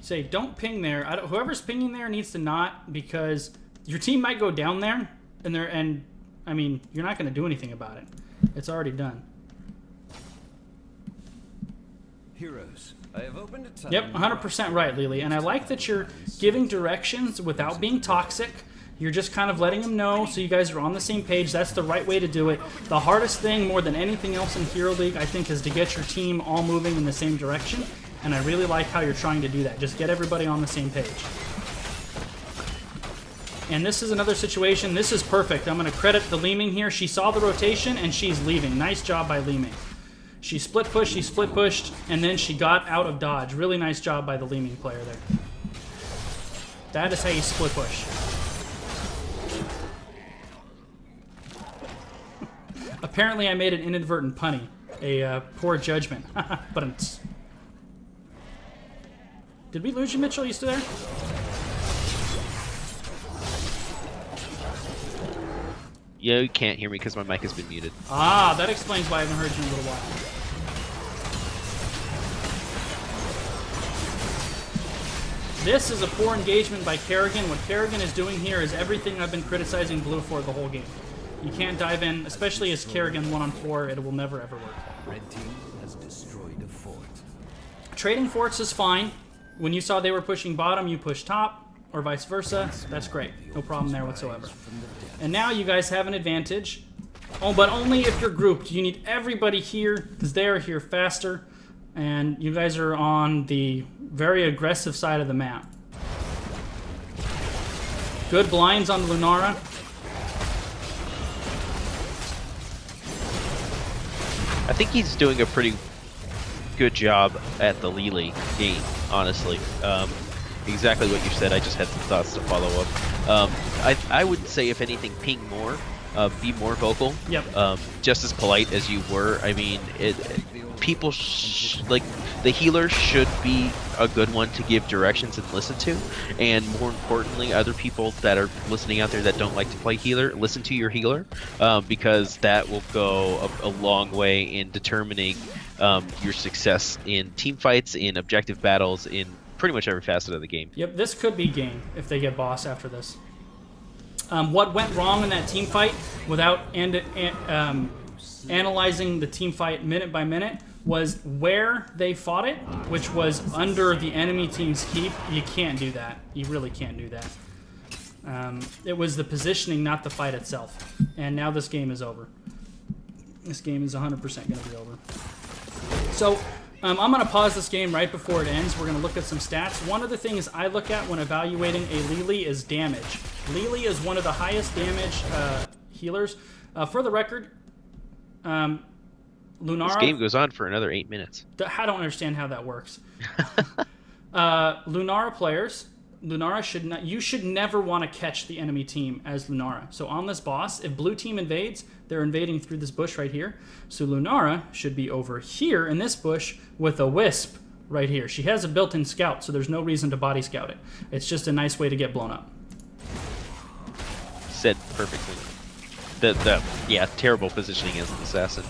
Say, don't ping there. Whoever's pinging there needs to not, because your team might go down there, and I mean, you're not going to do anything about it. It's already done. Heroes, I have opened a tunnel. Yep, 100% right, Lili. And I like that you're giving directions without being toxic. You're just kind of letting them know so you guys are on the same page. That's the right way to do it. The hardest thing, more than anything else in Hero League, I think, is to get your team all moving in the same direction. And I really like how you're trying to do that. Just get everybody on the same page. And this is another situation. This is perfect. I'm going to credit the Li Ming here. She saw the rotation, and she's leaving. Nice job by Li Ming. She split pushed, and then she got out of dodge. Really nice job by the Li Ming player there. That is how you split push. Apparently I made an inadvertent punny. A poor judgment. But it's... Did we lose you, Mitchell? You still there? Yeah, you can't hear me because my mic has been muted. Ah, that explains why I haven't heard you in a little while. This is a poor engagement by Kerrigan. What Kerrigan is doing here is everything I've been criticizing Blue for the whole game. You can't dive in, especially as Kerrigan 1-on-4. It will never, ever work. Red team has destroyed a fort. Trading forts is fine. When you saw they were pushing bottom, you push top, or vice versa. That's great. No problem there whatsoever. And now you guys have an advantage. Oh, but only if you're grouped. You need everybody here, because they are here faster. And you guys are on the very aggressive side of the map. Good blinds on Lunara. I think he's doing a pretty good job at the Lili game, honestly. Exactly what you said. I just had some thoughts to follow up. I would say, if anything, ping more. Be more vocal. Yep. Just as polite as you were. I mean, people like the healer should be a good one to give directions and listen to, and more importantly, other people that are listening out there that don't like to play healer, listen to your healer, because that will go a long way in determining your success in team fights, in objective battles, in pretty much every facet of the game. Yep, this could be game if they get boss after this. What went wrong in that team fight, without analyzing the team fight minute by minute, was where they fought it, which was under the enemy team's keep. You can't do that. You really can't do that. It was the positioning, not the fight itself. And now this game is over. This game is 100% going to be over. So I'm going to pause this game right before it ends. We're going to look at some stats. One of the things I look at when evaluating a Lili is damage. Lili is one of the highest damage healers. For the record, Lunara... This game goes on for another 8 minutes. I don't understand how that works. Lunara players, you should never want to catch the enemy team as Lunara. So on this boss, if blue team invades, they're invading through this bush right here. So Lunara should be over here in this bush with a wisp right here. She has a built-in scout, so there's no reason to body scout it. It's just a nice way to get blown up. Said perfectly. Yeah, terrible positioning as an assassin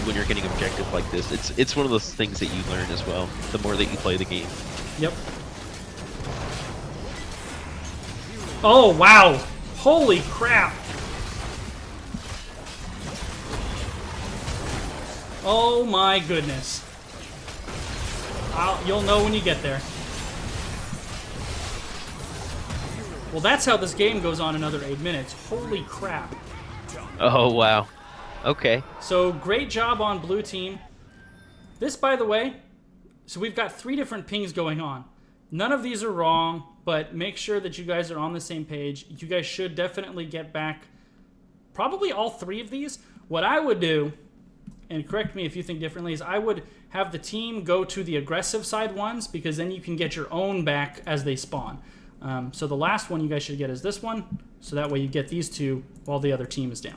when you're getting objective like this. It's one of those things that you learn as well, the more that you play the game. Yep. Oh, wow. Holy crap. Oh my goodness. You'll know when you get there. Well, that's how this game goes on another 8 minutes. Holy crap. Oh, wow. Okay. So, great job on blue team. This, by the way, so we've got 3 different pings going on. None of these are wrong, but make sure that you guys are on the same page. You guys should definitely get back probably all 3 of these. What I would do, and correct me if you think differently, is I would have the team go to the aggressive side ones, because then you can get your own back as they spawn. So the last one you guys should get is this one, so that way you get these 2 while the other team is down.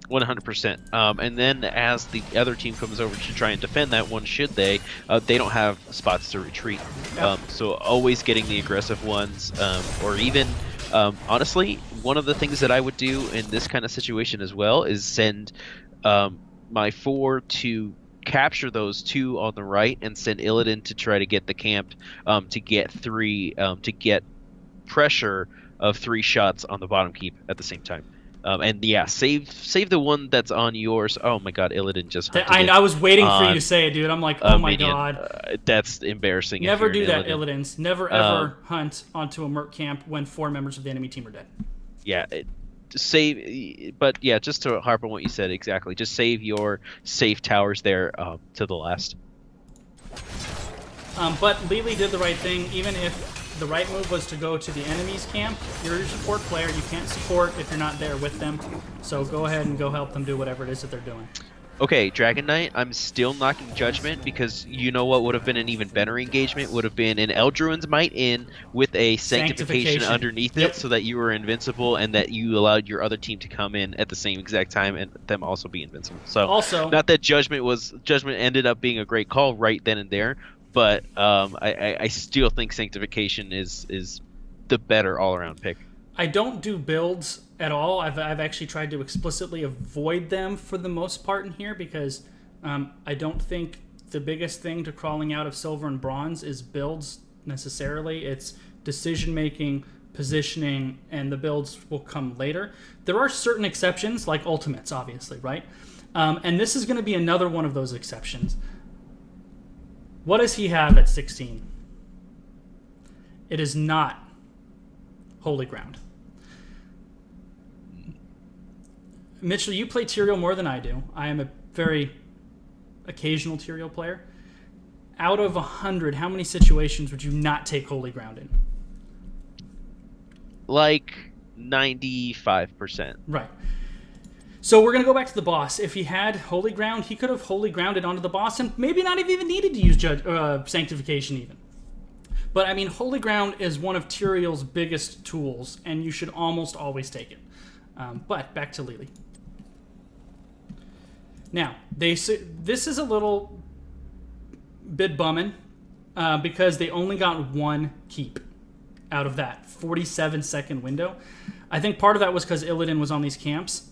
100%. And then as the other team comes over to try and defend that one, should they don't have spots to retreat. Yep. So always getting the aggressive ones, or even, honestly, one of the things that I would do in this kind of situation as well is send my 4 to capture those 2 on the right and send Illidan to try to get the camp to get 3, to get pressure of 3 shots on the bottom keep at the same time. And yeah, save the one that's on yours. Oh my god, Illidan just hunted I was waiting for you to say it, dude. I'm like, oh my minion. God. That's embarrassing. Never do that, Illidan. Illidans. Never ever hunt onto a merc camp when 4 members of the enemy team are dead. Yeah, but yeah, just to harp on what you said exactly, just save your safe towers there to the last. But Lili did the right thing, even if the right move was to go to the enemy's camp. You're a support player. You can't support if you're not there with them. So go ahead and go help them do whatever it is that they're doing. Okay, Dragon Knight, I'm still knocking Judgment, because you know what would have been an even better engagement would have been an Eldruin's Might in with a Sanctification underneath Yep. it, so that you were invincible and that you allowed your other team to come in at the same exact time and them also be invincible. So Also, not that Judgment ended up being a great call right then and there, but I still think Sanctification is the better all-around pick. I don't do builds at all. I've actually tried to explicitly avoid them for the most part in here, because I don't think the biggest thing to crawling out of silver and bronze is builds necessarily. It's decision-making, positioning, and the builds will come later. There are certain exceptions, like ultimates, obviously, right? And this is going to be another one of those exceptions. What does he have at 16? It is not Holy Ground. Mitchell, you play Tyrael more than I do. I am a very occasional Tyrael player. Out of 100, how many situations would you not take Holy Ground in? Like 95%. Right. So we're going to go back to the boss. If he had Holy Ground, he could have Holy Grounded onto the boss and maybe not have even needed to use Sanctification even. But, I mean, Holy Ground is one of Tyrael's biggest tools, and you should almost always take it. But back to Li Li. Now, this is a little bit bumming because they only got one keep out of that 47-second window. I think part of that was because Illidan was on these camps.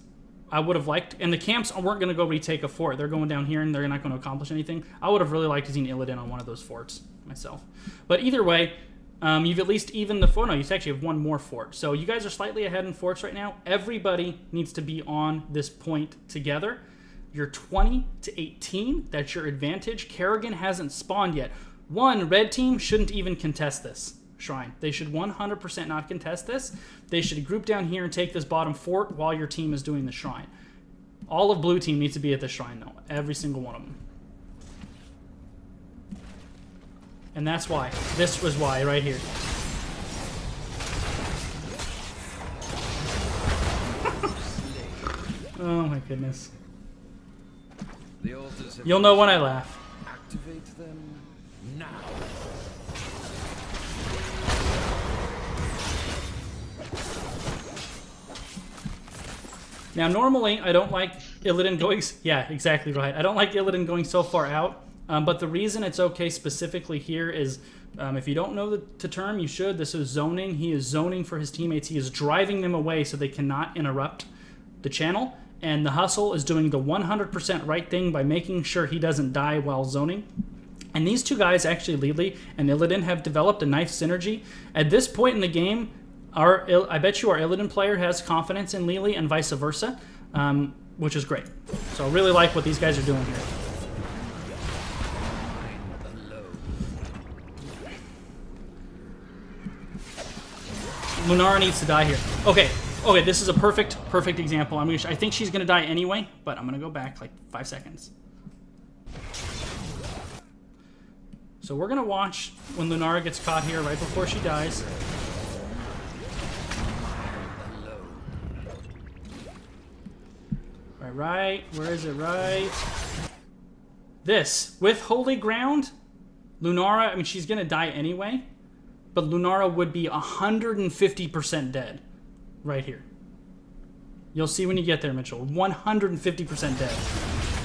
I would have liked, and the camps weren't going to go retake a fort. They're going down here, and they're not going to accomplish anything. I would have really liked to see Illidan on one of those forts myself. But either way, you've at least evened the fort. No, you actually have one more fort. So you guys are slightly ahead in forts right now. Everybody needs to be on this point together. You're 20 to 18. That's your advantage. Kerrigan hasn't spawned yet. Red team shouldn't even contest this shrine. They should 100% not contest this. They should group down here and take this bottom fort while your team is doing the shrine. All of blue team needs to be at the shrine, though. Every single one of them. And that's why. This was why, right here. Oh my goodness. You'll know when I laugh. Activate them now. Now, normally, I don't like Illidan going... Yeah, exactly right. I don't like Illidan going so far out, but the reason it's okay specifically here is, if you don't know the term, you should. This is zoning. He is zoning for his teammates. He is driving them away so they cannot interrupt the channel, and the Hustle is doing the 100% right thing by making sure he doesn't die while zoning. And these two guys, actually, Li Li and Illidan, have developed a nice synergy. At this point in the game, I bet you our Illidan player has confidence in Li Li and vice versa, which is great. So I really like what these guys are doing here. Lunara needs to die here. Okay, this is a perfect example. I think she's going to die anyway, but I'm going to go back like 5 seconds. So we're going to watch when Lunara gets caught here right before she dies. Right, where is it? Right. This, with Holy Ground, Lunara, I mean, she's going to die anyway, but Lunara would be 150% dead right here. You'll see when you get there, Mitchell. 150% dead.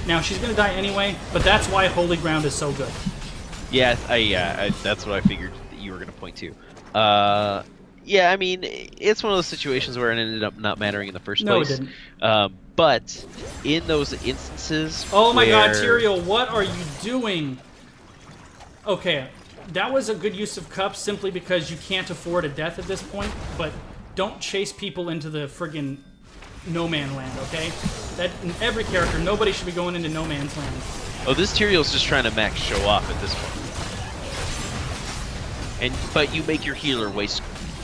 Now, she's going to die anyway, but that's why Holy Ground is so good. Yeah, that's what I figured that you were going to point to. Yeah, I mean, it's one of those situations where it ended up not mattering in the first place. No, it didn't. But in those instances, oh my God, Tyrael, what are you doing? Okay, that was a good use of cups simply because you can't afford a death at this point. But don't chase people into the friggin' no man land, okay? That in every character, nobody should be going into no man's land. Oh, this Tyrael's just trying to max show off at this point. But you make your healer waste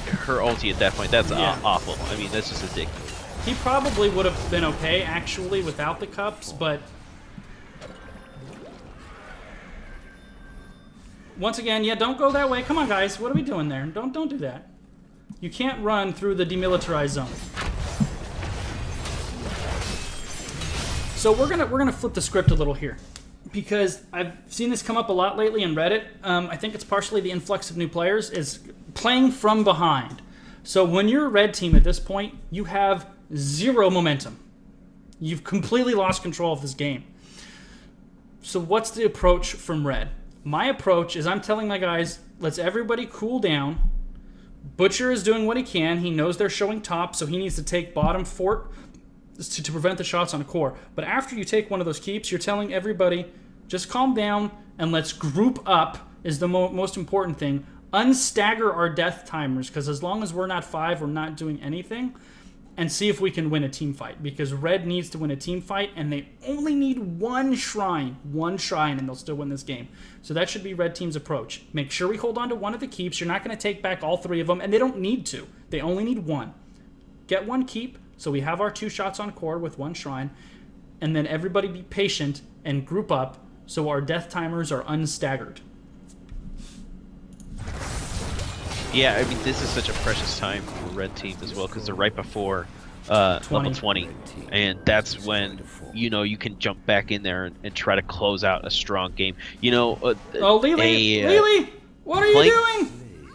her ulti at that point. That's awful. I mean, that's just ridiculous. He probably would have been okay, actually, without the cups, but... Once again, yeah, don't go that way. Come on, guys. What are we doing there? Don't do that. You can't run through the demilitarized zone. So we're gonna flip the script a little here, because I've seen this come up a lot lately in Reddit. I think it's partially the influx of new players, is playing from behind. So when you're a red team at this point, you have 0 momentum. You've completely lost control of this game. So what's the approach from red? My approach is I'm telling my guys, let's everybody cool down. Butcher is doing what he can. He knows they're showing top, so he needs to take bottom fort to prevent the shots on core. But after you take one of those keeps, you're telling everybody, just calm down and let's group up is the most important thing unstagger our death timers, because as long as we're not 5, we're not doing anything, and see if we can win a team fight, because red needs to win a team fight, and they only need one shrine, and they'll still win this game. So that should be red team's approach. Make sure we hold on to one of the keeps. You're not going to take back all 3 of them, and they don't need to. They only need 1. Get 1 keep, so we have our 2 shots on core with 1 shrine, and then everybody be patient and group up so our death timers are unstaggered. Yeah, I mean, this is such a precious time for red team as well, because they're right before level 20, and that's when, you know, you can jump back in there and try to close out a strong game. You know, Lily, what are you doing?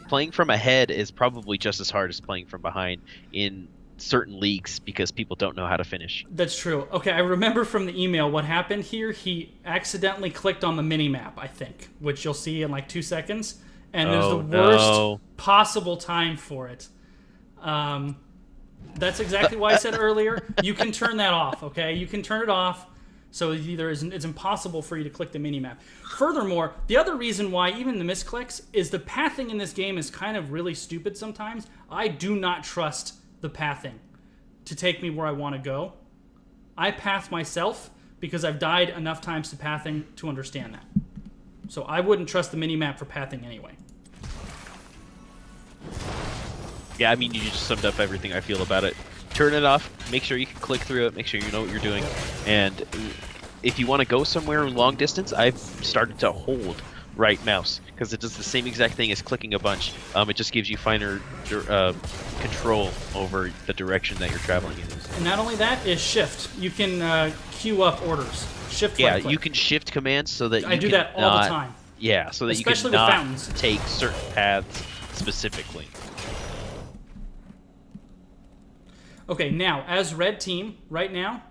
Playing from ahead is probably just as hard as playing from behind in certain leagues, because people don't know how to finish. That's true. Okay, I remember from the email what happened here. He accidentally clicked on the mini-map, I think, which you'll see in like 2 seconds. And there's the worst possible time for it. That's exactly why I said earlier, you can turn that off, okay? You can turn it off, so it's impossible for you to click the minimap. Furthermore, the other reason why even the misclicks is the pathing in this game is kind of really stupid sometimes. I do not trust the pathing to take me where I want to go. I path myself because I've died enough times to pathing to understand that. So I wouldn't trust the minimap for pathing anyway. Yeah, I mean, you just summed up everything I feel about it. Turn it off, make sure you can click through it, make sure you know what you're doing. And if you want to go somewhere long distance, I've started to hold right mouse, because it does the same exact thing as clicking a bunch. It just gives you finer control over the direction that you're traveling in. And not only that, is shift. You can queue up orders. Shift. Yeah, right click. you can shift commands so that I do that all the time. Yeah, so that especially you can with not fountains. take certain paths specifically. Okay, now, as red team, right now,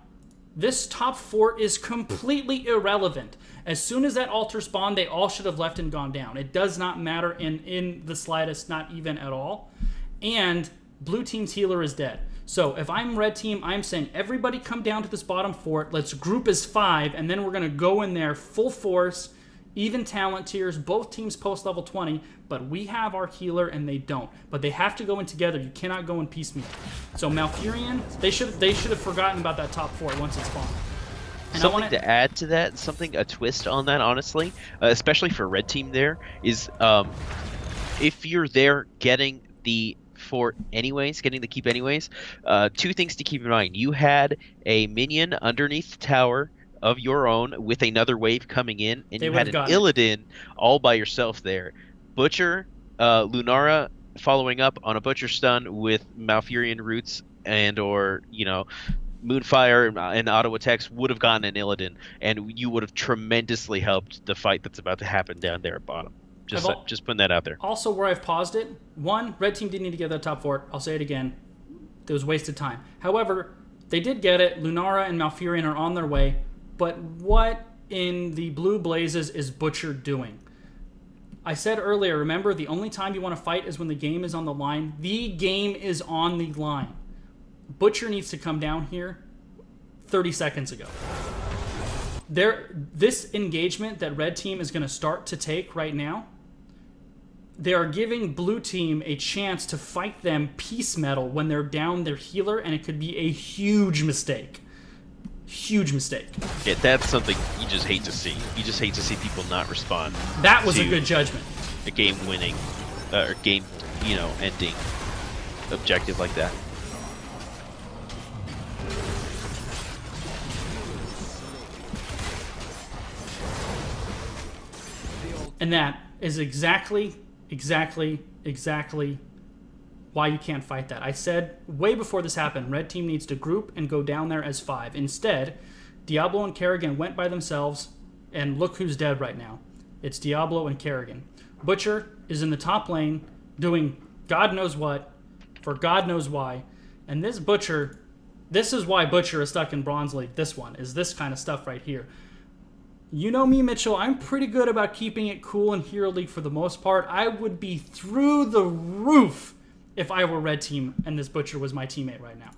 this top 4 is completely irrelevant. As soon as that altar spawned, they all should have left and gone down. It does not matter in the slightest, not even at all. And blue team's healer is dead. So if I'm red team, I'm saying everybody come down to this bottom fort. Let's group as 5, and then we're going to go in there full force, even talent tiers, both teams post level 20, but we have our healer and they don't. But they have to go in together. You cannot go in piecemeal. So Malfurion, they should have forgotten about that top 4 once it spawned. And something to add to that, a twist on that, honestly, especially for red team there, is if you're there getting the fort anyways, getting the keep anyways, 2 things to keep in mind. You had a minion underneath the tower of your own with another wave coming in, and you had an Illidan all by yourself there. Butcher, Lunara following up on a Butcher stun with Malfurion roots and or, you know, Moonfire and auto attacks would have gotten an Illidan, and you would have tremendously helped the fight that's about to happen down there at bottom. Just putting that out there. Also, where I've paused it, 1, red team didn't need to get that top 4. I'll say it again. It was wasted time. However, they did get it. Lunara and Malfurion are on their way. But what in the blue blazes is Butcher doing? I said earlier, remember, the only time you want to fight is when the game is on the line. The game is on the line. Butcher needs to come down here 30 seconds ago. This engagement that red team is going to start to take right now, they are giving blue team a chance to fight them piece metal when they're down their healer, and it could be a huge mistake. Huge mistake. Yeah, that's something you just hate to see. You just hate to see people not respond. That was a good judgment. A game-winning, or game, ending objective like that. And that is exactly why you can't fight that. I said way before this happened, red team needs to group and go down there as 5. Instead, Diablo and Kerrigan went by themselves, and look who's dead right now. It's Diablo and Kerrigan. Butcher is in the top lane doing God knows what for God knows why. And this is why Butcher is stuck in Bronze League. This one is this kind of stuff right here. You know me, Mitchell, I'm pretty good about keeping it cool in Hero League for the most part. I would be through the roof if I were red team and this Butcher was my teammate right now.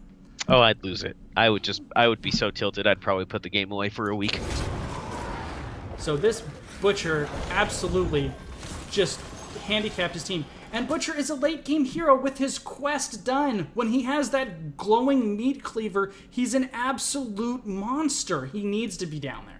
Oh, I'd lose it. I would be so tilted, I'd probably put the game away for a week. So this Butcher absolutely just handicapped his team. And Butcher is a late game hero with his quest done. When he has that glowing meat cleaver, he's an absolute monster. He needs to be down there.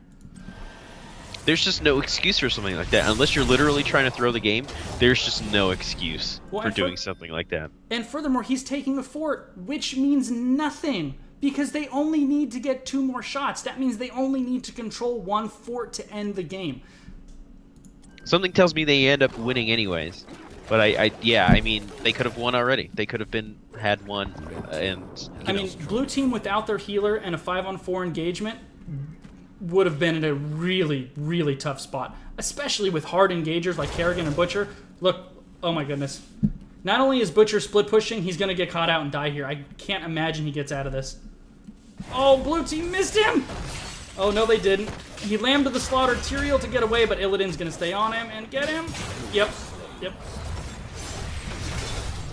There's just no excuse for something like that. Unless you're literally trying to throw the game, there's just no excuse for doing something like that. And furthermore, he's taking the fort, which means nothing. Because they only need to get 2 more shots. That means they only need to control 1 fort to end the game. Something tells me they end up winning anyways. But I mean, they could have won already. They could have had one, and I mean, blue team without their healer and a 5-on-4 engagement would have been in a really, really tough spot, especially with hard engagers like Kerrigan and Butcher. Look, oh my goodness. Not only is Butcher split pushing, he's going to get caught out and die here. I can't imagine he gets out of this. Oh, blue team missed him! Oh, no, they didn't. He lammed to the slaughter Tyrael to get away, but Illidan's going to stay on him and get him. Yep.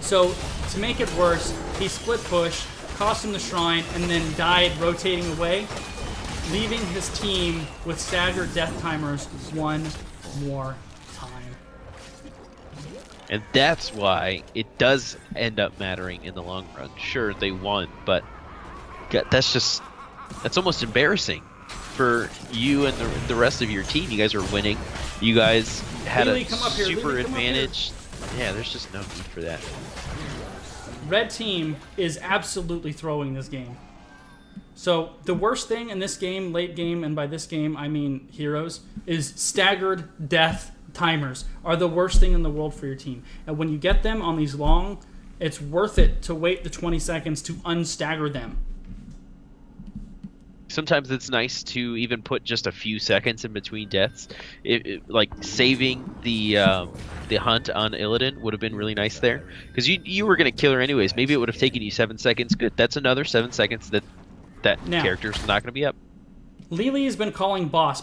So, to make it worse, he split push, cost him the shrine, and then died rotating away, leaving his team with staggered death timers one more time. And that's why it does end up mattering in the long run. Sure, they won, but that's almost embarrassing for you and the rest of your team. You guys are winning. You guys had a super advantage. Yeah, there's just no need for that. Red team is absolutely throwing this game. So the worst thing in this game, late game, and by this game I mean heroes, is staggered death timers are the worst thing in the world for your team. And when you get them on these long, it's worth it to wait the 20 seconds to unstagger them. Sometimes it's nice to even put just a few seconds in between deaths. Like saving the hunt on Illidan would have been really nice there, because you were going to kill her anyways. Maybe it would have taken you 7 seconds. Good, that's another 7 seconds that character's not going to be up. Li Li has been calling boss,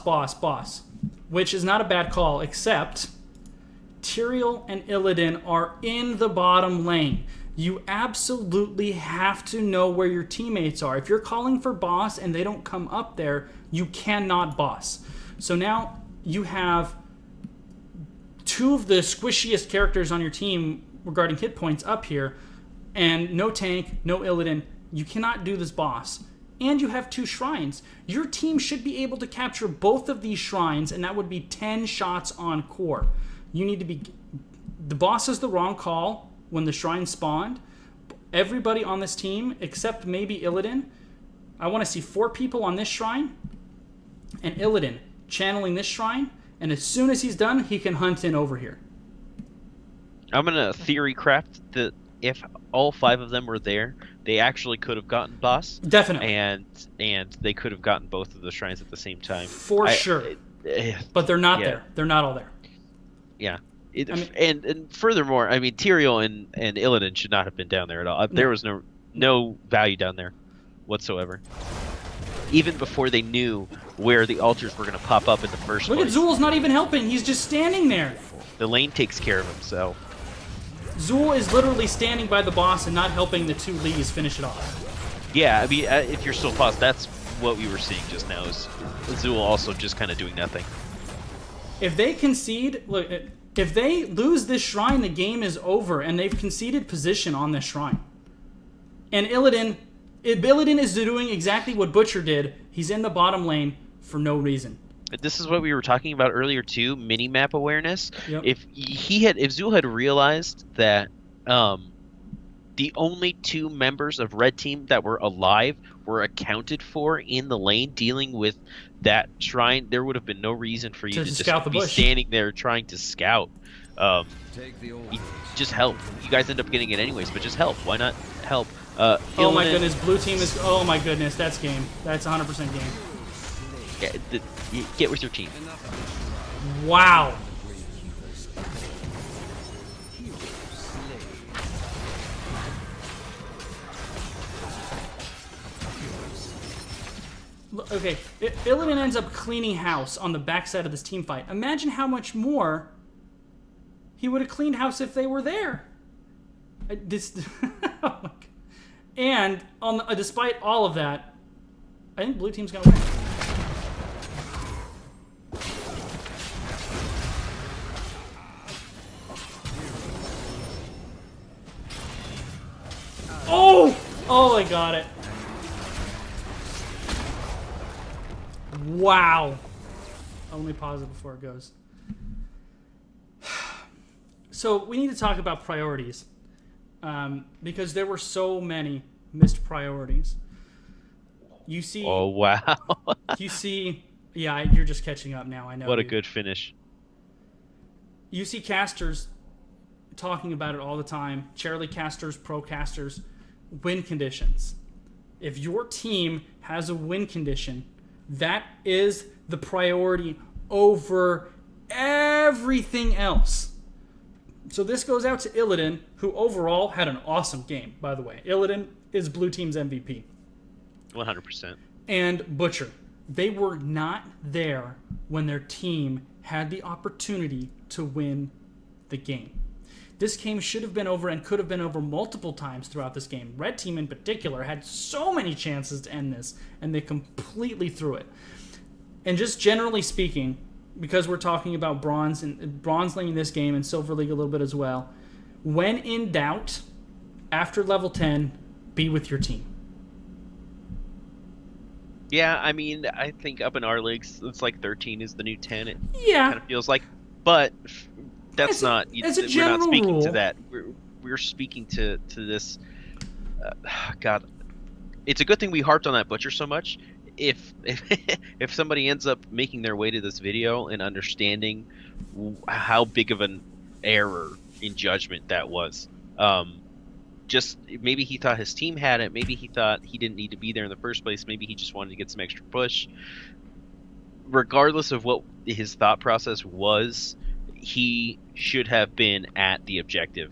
which is not a bad call, except Tyrael and Illidan are in the bottom lane. You absolutely have to know where your teammates are. If you're calling for boss and they don't come up there, you cannot boss. So now you have 2 of the squishiest characters on your team regarding hit points up here, and no tank, no Illidan. You cannot do this boss. And you have 2 shrines. Your team should be able to capture both of these shrines, and that would be 10 shots on core. You need to be... The boss is the wrong call when the shrine spawned. Everybody on this team, except maybe Illidan, I want to see 4 people on this shrine, and Illidan channeling this shrine, and as soon as he's done, he can hunt in over here. I'm going to theory craft that if all 5 of them were there, they actually could have gotten boss. Definitely. And they could have gotten both of the shrines at the same time. For sure. But they're not there. They're not all there. Yeah. And furthermore, I mean, Tyrael and Illidan should not have been down there at all. There was no value down there whatsoever. Even before they knew where the altars were going to pop up in the first place. Look at Zul's not even helping. He's just standing there. The lane takes care of himself. Zul is literally standing by the boss and not helping the 2 Lees finish it off. Yeah, I mean, if you're still paused, that's what we were seeing just now, is Zul also just kind of doing nothing. If they concede... Look, if they lose this shrine, the game is over, and they've conceded position on this shrine. And Illidan is doing exactly what Butcher did. He's in the bottom lane for no reason. This is what we were talking about earlier too, mini-map awareness. Yep. If Zul had realized that the only 2 members of Red Team that were alive were accounted for in the lane dealing with that shrine, there would have been no reason for you to just be standing there trying to scout. Just help. You guys end up getting it anyways, but just help. Why not help? Oh my goodness, blue team is... Oh my goodness, that's game. That's 100% game. Yeah, get with your team. Wow. Okay, Illidan ends up cleaning house on the backside of this team fight. Imagine how much more he would have cleaned house if they were there. Oh my God. And despite all of that, I think blue team's gonna win. Oh, I got it. Wow. Only pause it before it goes. So we need to talk about priorities. Because there were so many missed priorities. You see... Oh, wow. You see... Yeah, you're just catching up now, I know. What a dude. good finish. You see casters talking about it all the time. Charity casters, pro casters, win conditions. If your team has a win condition, that is the priority over everything else. So this goes out to Illidan, who overall had an awesome game, by the way. Illidan is Blue Team's MVP. 100%. And Butcher. They were not there when their team had the opportunity to win the game. This game should have been over and could have been over multiple times throughout this game. Red Team in particular had so many chances to end this, and they completely threw it. And just generally speaking, because we're talking about Bronze and Bronze League in this game and Silver League a little bit as well, when in doubt, after level 10, be with your team. Yeah, I mean, I think up in our leagues, it's like 13 is the new 10. It Yeah. kind of feels like, but that's not. As a we're general not speaking rule. to that. We're speaking to this. God, it's a good thing we harped on that Butcher so much. If somebody ends up making their way to this video and understanding how big of an error in judgment that was, just maybe he thought his team had it, maybe he thought he didn't need to be there in the first place, maybe he just wanted to get some extra push. Regardless of what his thought process was, he should have been at the objective.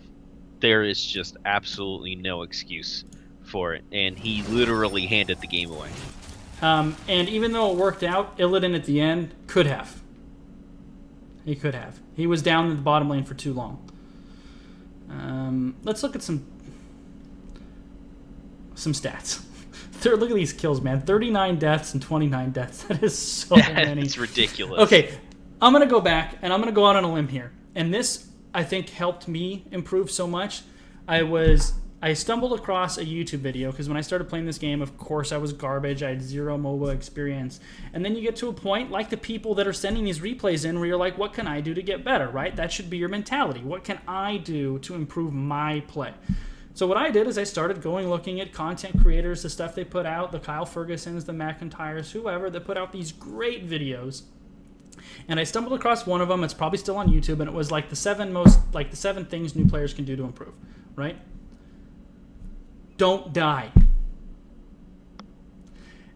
There is just absolutely no excuse for it, and he literally handed the game away. And even though it worked out, Illidan at the end could have. He could have. He was down in the bottom lane for too long. Let's look at some stats. Look at these kills, man. 39 deaths and 29 deaths. That is so many. It's ridiculous. Okay, I'm going to go back, and I'm going to go out on a limb here. And this, I think, helped me improve so much. I stumbled across a YouTube video, because when I started playing this game, of course, I was garbage. I had zero MOBA experience. And then you get to a point, like the people that are sending these replays in, where you're like, what can I do to get better, right? That should be your mentality. What can I do to improve my play? So what I did is I started looking at content creators, the stuff they put out, the Kyle Fergusons, the McIntyres, whoever, that put out these great videos. And I stumbled across one of them. It's probably still on YouTube, and it was like the seven things new players can do to improve, right? Don't die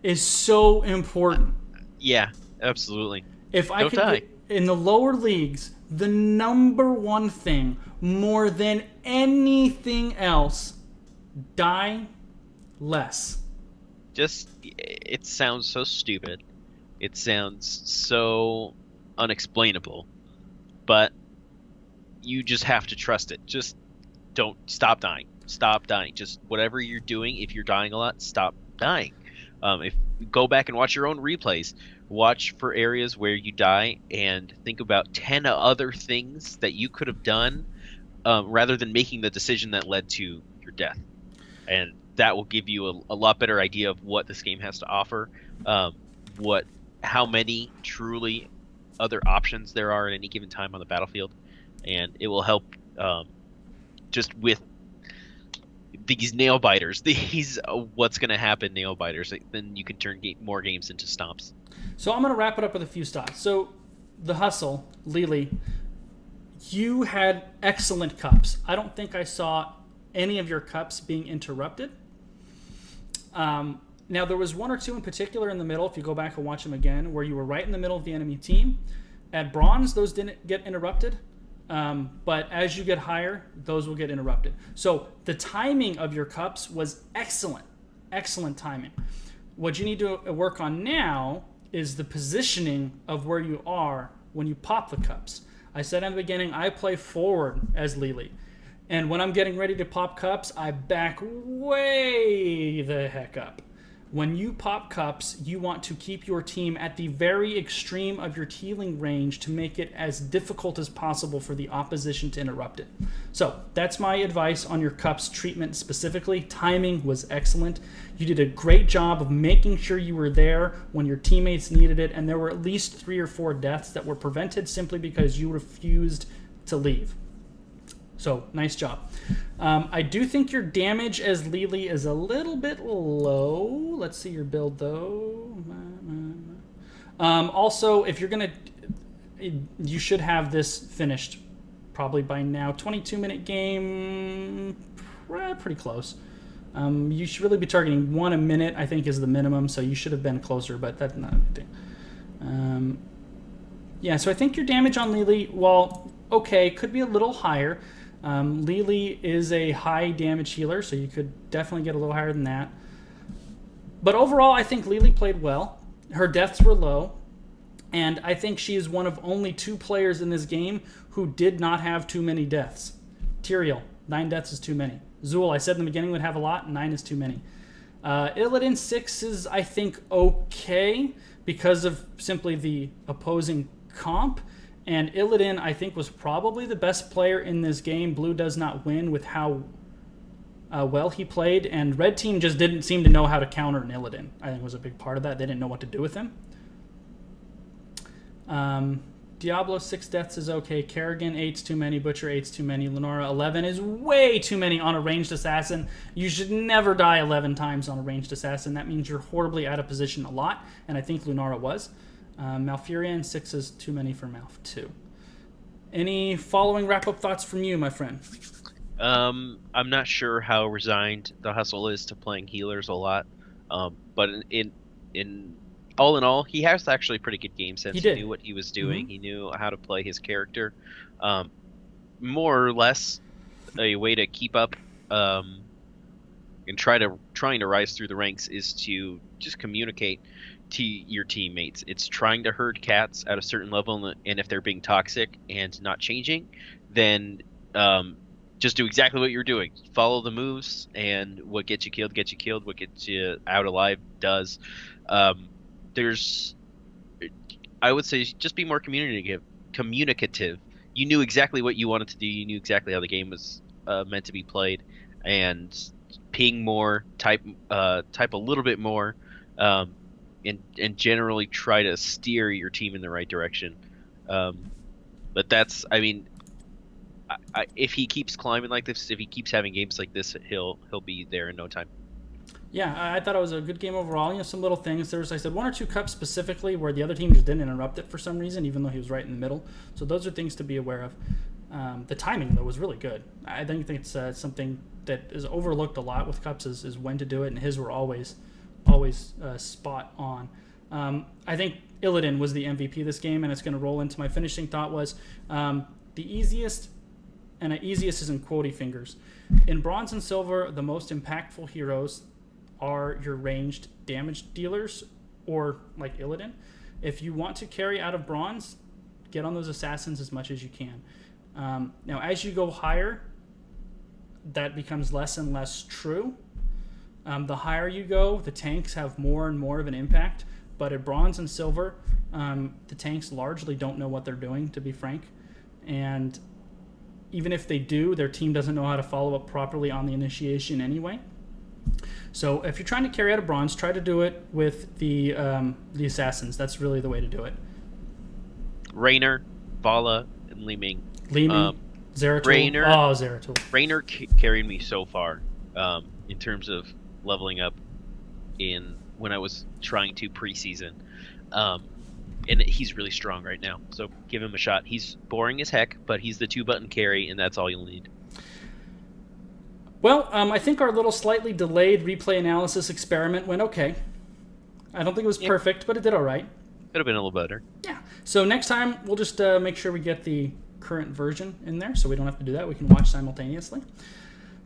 is so important. Yeah, absolutely. If I Don't could die. get in the lower leagues, the number one thing, more than anything else, die less. Just, it sounds so stupid. It sounds so unexplainable. But you just have to trust it. Just don't stop dying. Stop dying. Just whatever you're doing, if you're dying a lot, stop dying. If go back and watch your own replays, watch for areas where you die and think about 10 other things that you could have done rather than making the decision that led to your death. And that will give you a lot better idea of what this game has to offer, how many truly other options there are at any given time on the battlefield, and it will help just with these nail biters, these what's going to happen nail biters. Then you can turn more games into stomps. So I'm going to wrap it up with a few stops. So the hustle, Lily, you had excellent cups. I don't think I saw any of your cups being interrupted. Now, there was one or two in particular in the middle, if you go back and watch them again, where you were right in the middle of the enemy team. At bronze, those didn't get interrupted. But as you get higher, those will get interrupted. So the timing of your cups was excellent. Excellent timing. What you need to work on now is the positioning of where you are when you pop the cups. I said in the beginning, I play forward as Lily. And when I'm getting ready to pop cups, I back way the heck up. When you pop cups, you want to keep your team at the very extreme of your healing range to make it as difficult as possible for the opposition to interrupt it. So that's my advice on your cups treatment specifically. Timing was excellent. You did a great job of making sure you were there when your teammates needed it, and there were at least 3 or 4 deaths that were prevented simply because you refused to leave. So, nice job. I do think your damage as Lily is a little bit low. Let's see your build, though. Also, if you're going to... You should have this finished probably by now. 22-minute game, pretty close. You should really be targeting 1 a minute, I think, is the minimum, so you should have been closer, but that's not a big deal. Yeah, so I think your damage on Lily, well, okay, could be a little higher. Lily is a high damage healer, so you could definitely get a little higher than that. But overall, I think Lily played well. Her deaths were low, and I think she is one of only 2 players in this game who did not have too many deaths. Tyrael, 9 deaths is too many. Zool, I said in the beginning, would have a lot, 9 is too many. Illidan, 6 is, I think, okay because of simply the opposing comp. And Illidan, I think, was probably the best player in this game. Blue does not win with how well he played. And Red Team just didn't seem to know how to counter an Illidan. I think was a big part of that. They didn't know what to do with him. Diablo, 6 deaths is okay. Kerrigan, 8's too many. Butcher, 8's too many. Lunara, 11 is way too many on a ranged assassin. You should never die 11 times on a ranged assassin. That means you're horribly out of position a lot. And I think Lunara was. Malfurion, 6 is too many for Malf, too. Any following wrap-up thoughts from you, my friend? I'm not sure how resigned the Hustle is to playing healers a lot, but in all, he has actually pretty good game sense. He knew what he was doing. Mm-hmm. He knew how to play his character. More or less, a way to keep up and trying to rise through the ranks is to just communicate to your teammates. It's trying to herd cats at a certain level, and if they're being toxic and not changing, then just do exactly what you're doing. Follow the moves, and what gets you killed, gets you killed. What gets you out alive does. I would say just be more communicative. You knew exactly what you wanted to do. You knew exactly how the game was meant to be played, and ping more, type a little bit more, and generally try to steer your team in the right direction. But that's, I mean, if he keeps climbing like this, if he keeps having games like this, he'll be there in no time. Yeah, I thought it was a good game overall. You know, some little things. There was, like I said, 1 or 2 cups specifically where the other team just didn't interrupt it for some reason, even though he was right in the middle. So those are things to be aware of. The timing, though, was really good. I think it's something that is overlooked a lot with cups is when to do it, and his were always spot on. I think Illidan was the MVP this game, and it's going to roll into my finishing thought was the easiest, and easiest is in quotey fingers. In Bronze and Silver, the most impactful heroes are your ranged damage dealers, or like Illidan. If you want to carry out of Bronze, get on those assassins as much as you can. Now, as you go higher, that becomes less and less true. The higher you go, the tanks have more and more of an impact. But at Bronze and Silver, the tanks largely don't know what they're doing, to be frank. And even if they do, their team doesn't know how to follow up properly on the initiation anyway. So if you're trying to carry out a Bronze, try to do it with the assassins. That's really the way to do it. Raynor, Vala, and Li Ming. Zeratul. Raynor, Zeratul. Raynor carried me so far in terms of leveling up when I was trying to preseason. And he's really strong right now, so give him a shot. He's boring as heck, but he's the 2-button carry, and that's all you'll need. Well, I think our little slightly delayed replay analysis experiment went okay. I don't think it was perfect, but it did all right. Could have been a little better. Yeah. So next time, we'll just make sure we get the current version in there, so we don't have to do that. We can watch simultaneously.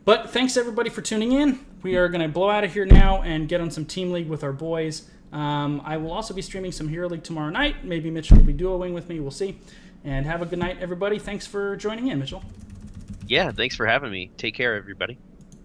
But thanks, everybody, for tuning in. We are going to blow out of here now and get on some Team League with our boys. I will also be streaming some Hero League tomorrow night. Maybe Mitchell will be duoing with me. We'll see. And have a good night, everybody. Thanks for joining in, Mitchell. Yeah, thanks for having me. Take care, everybody.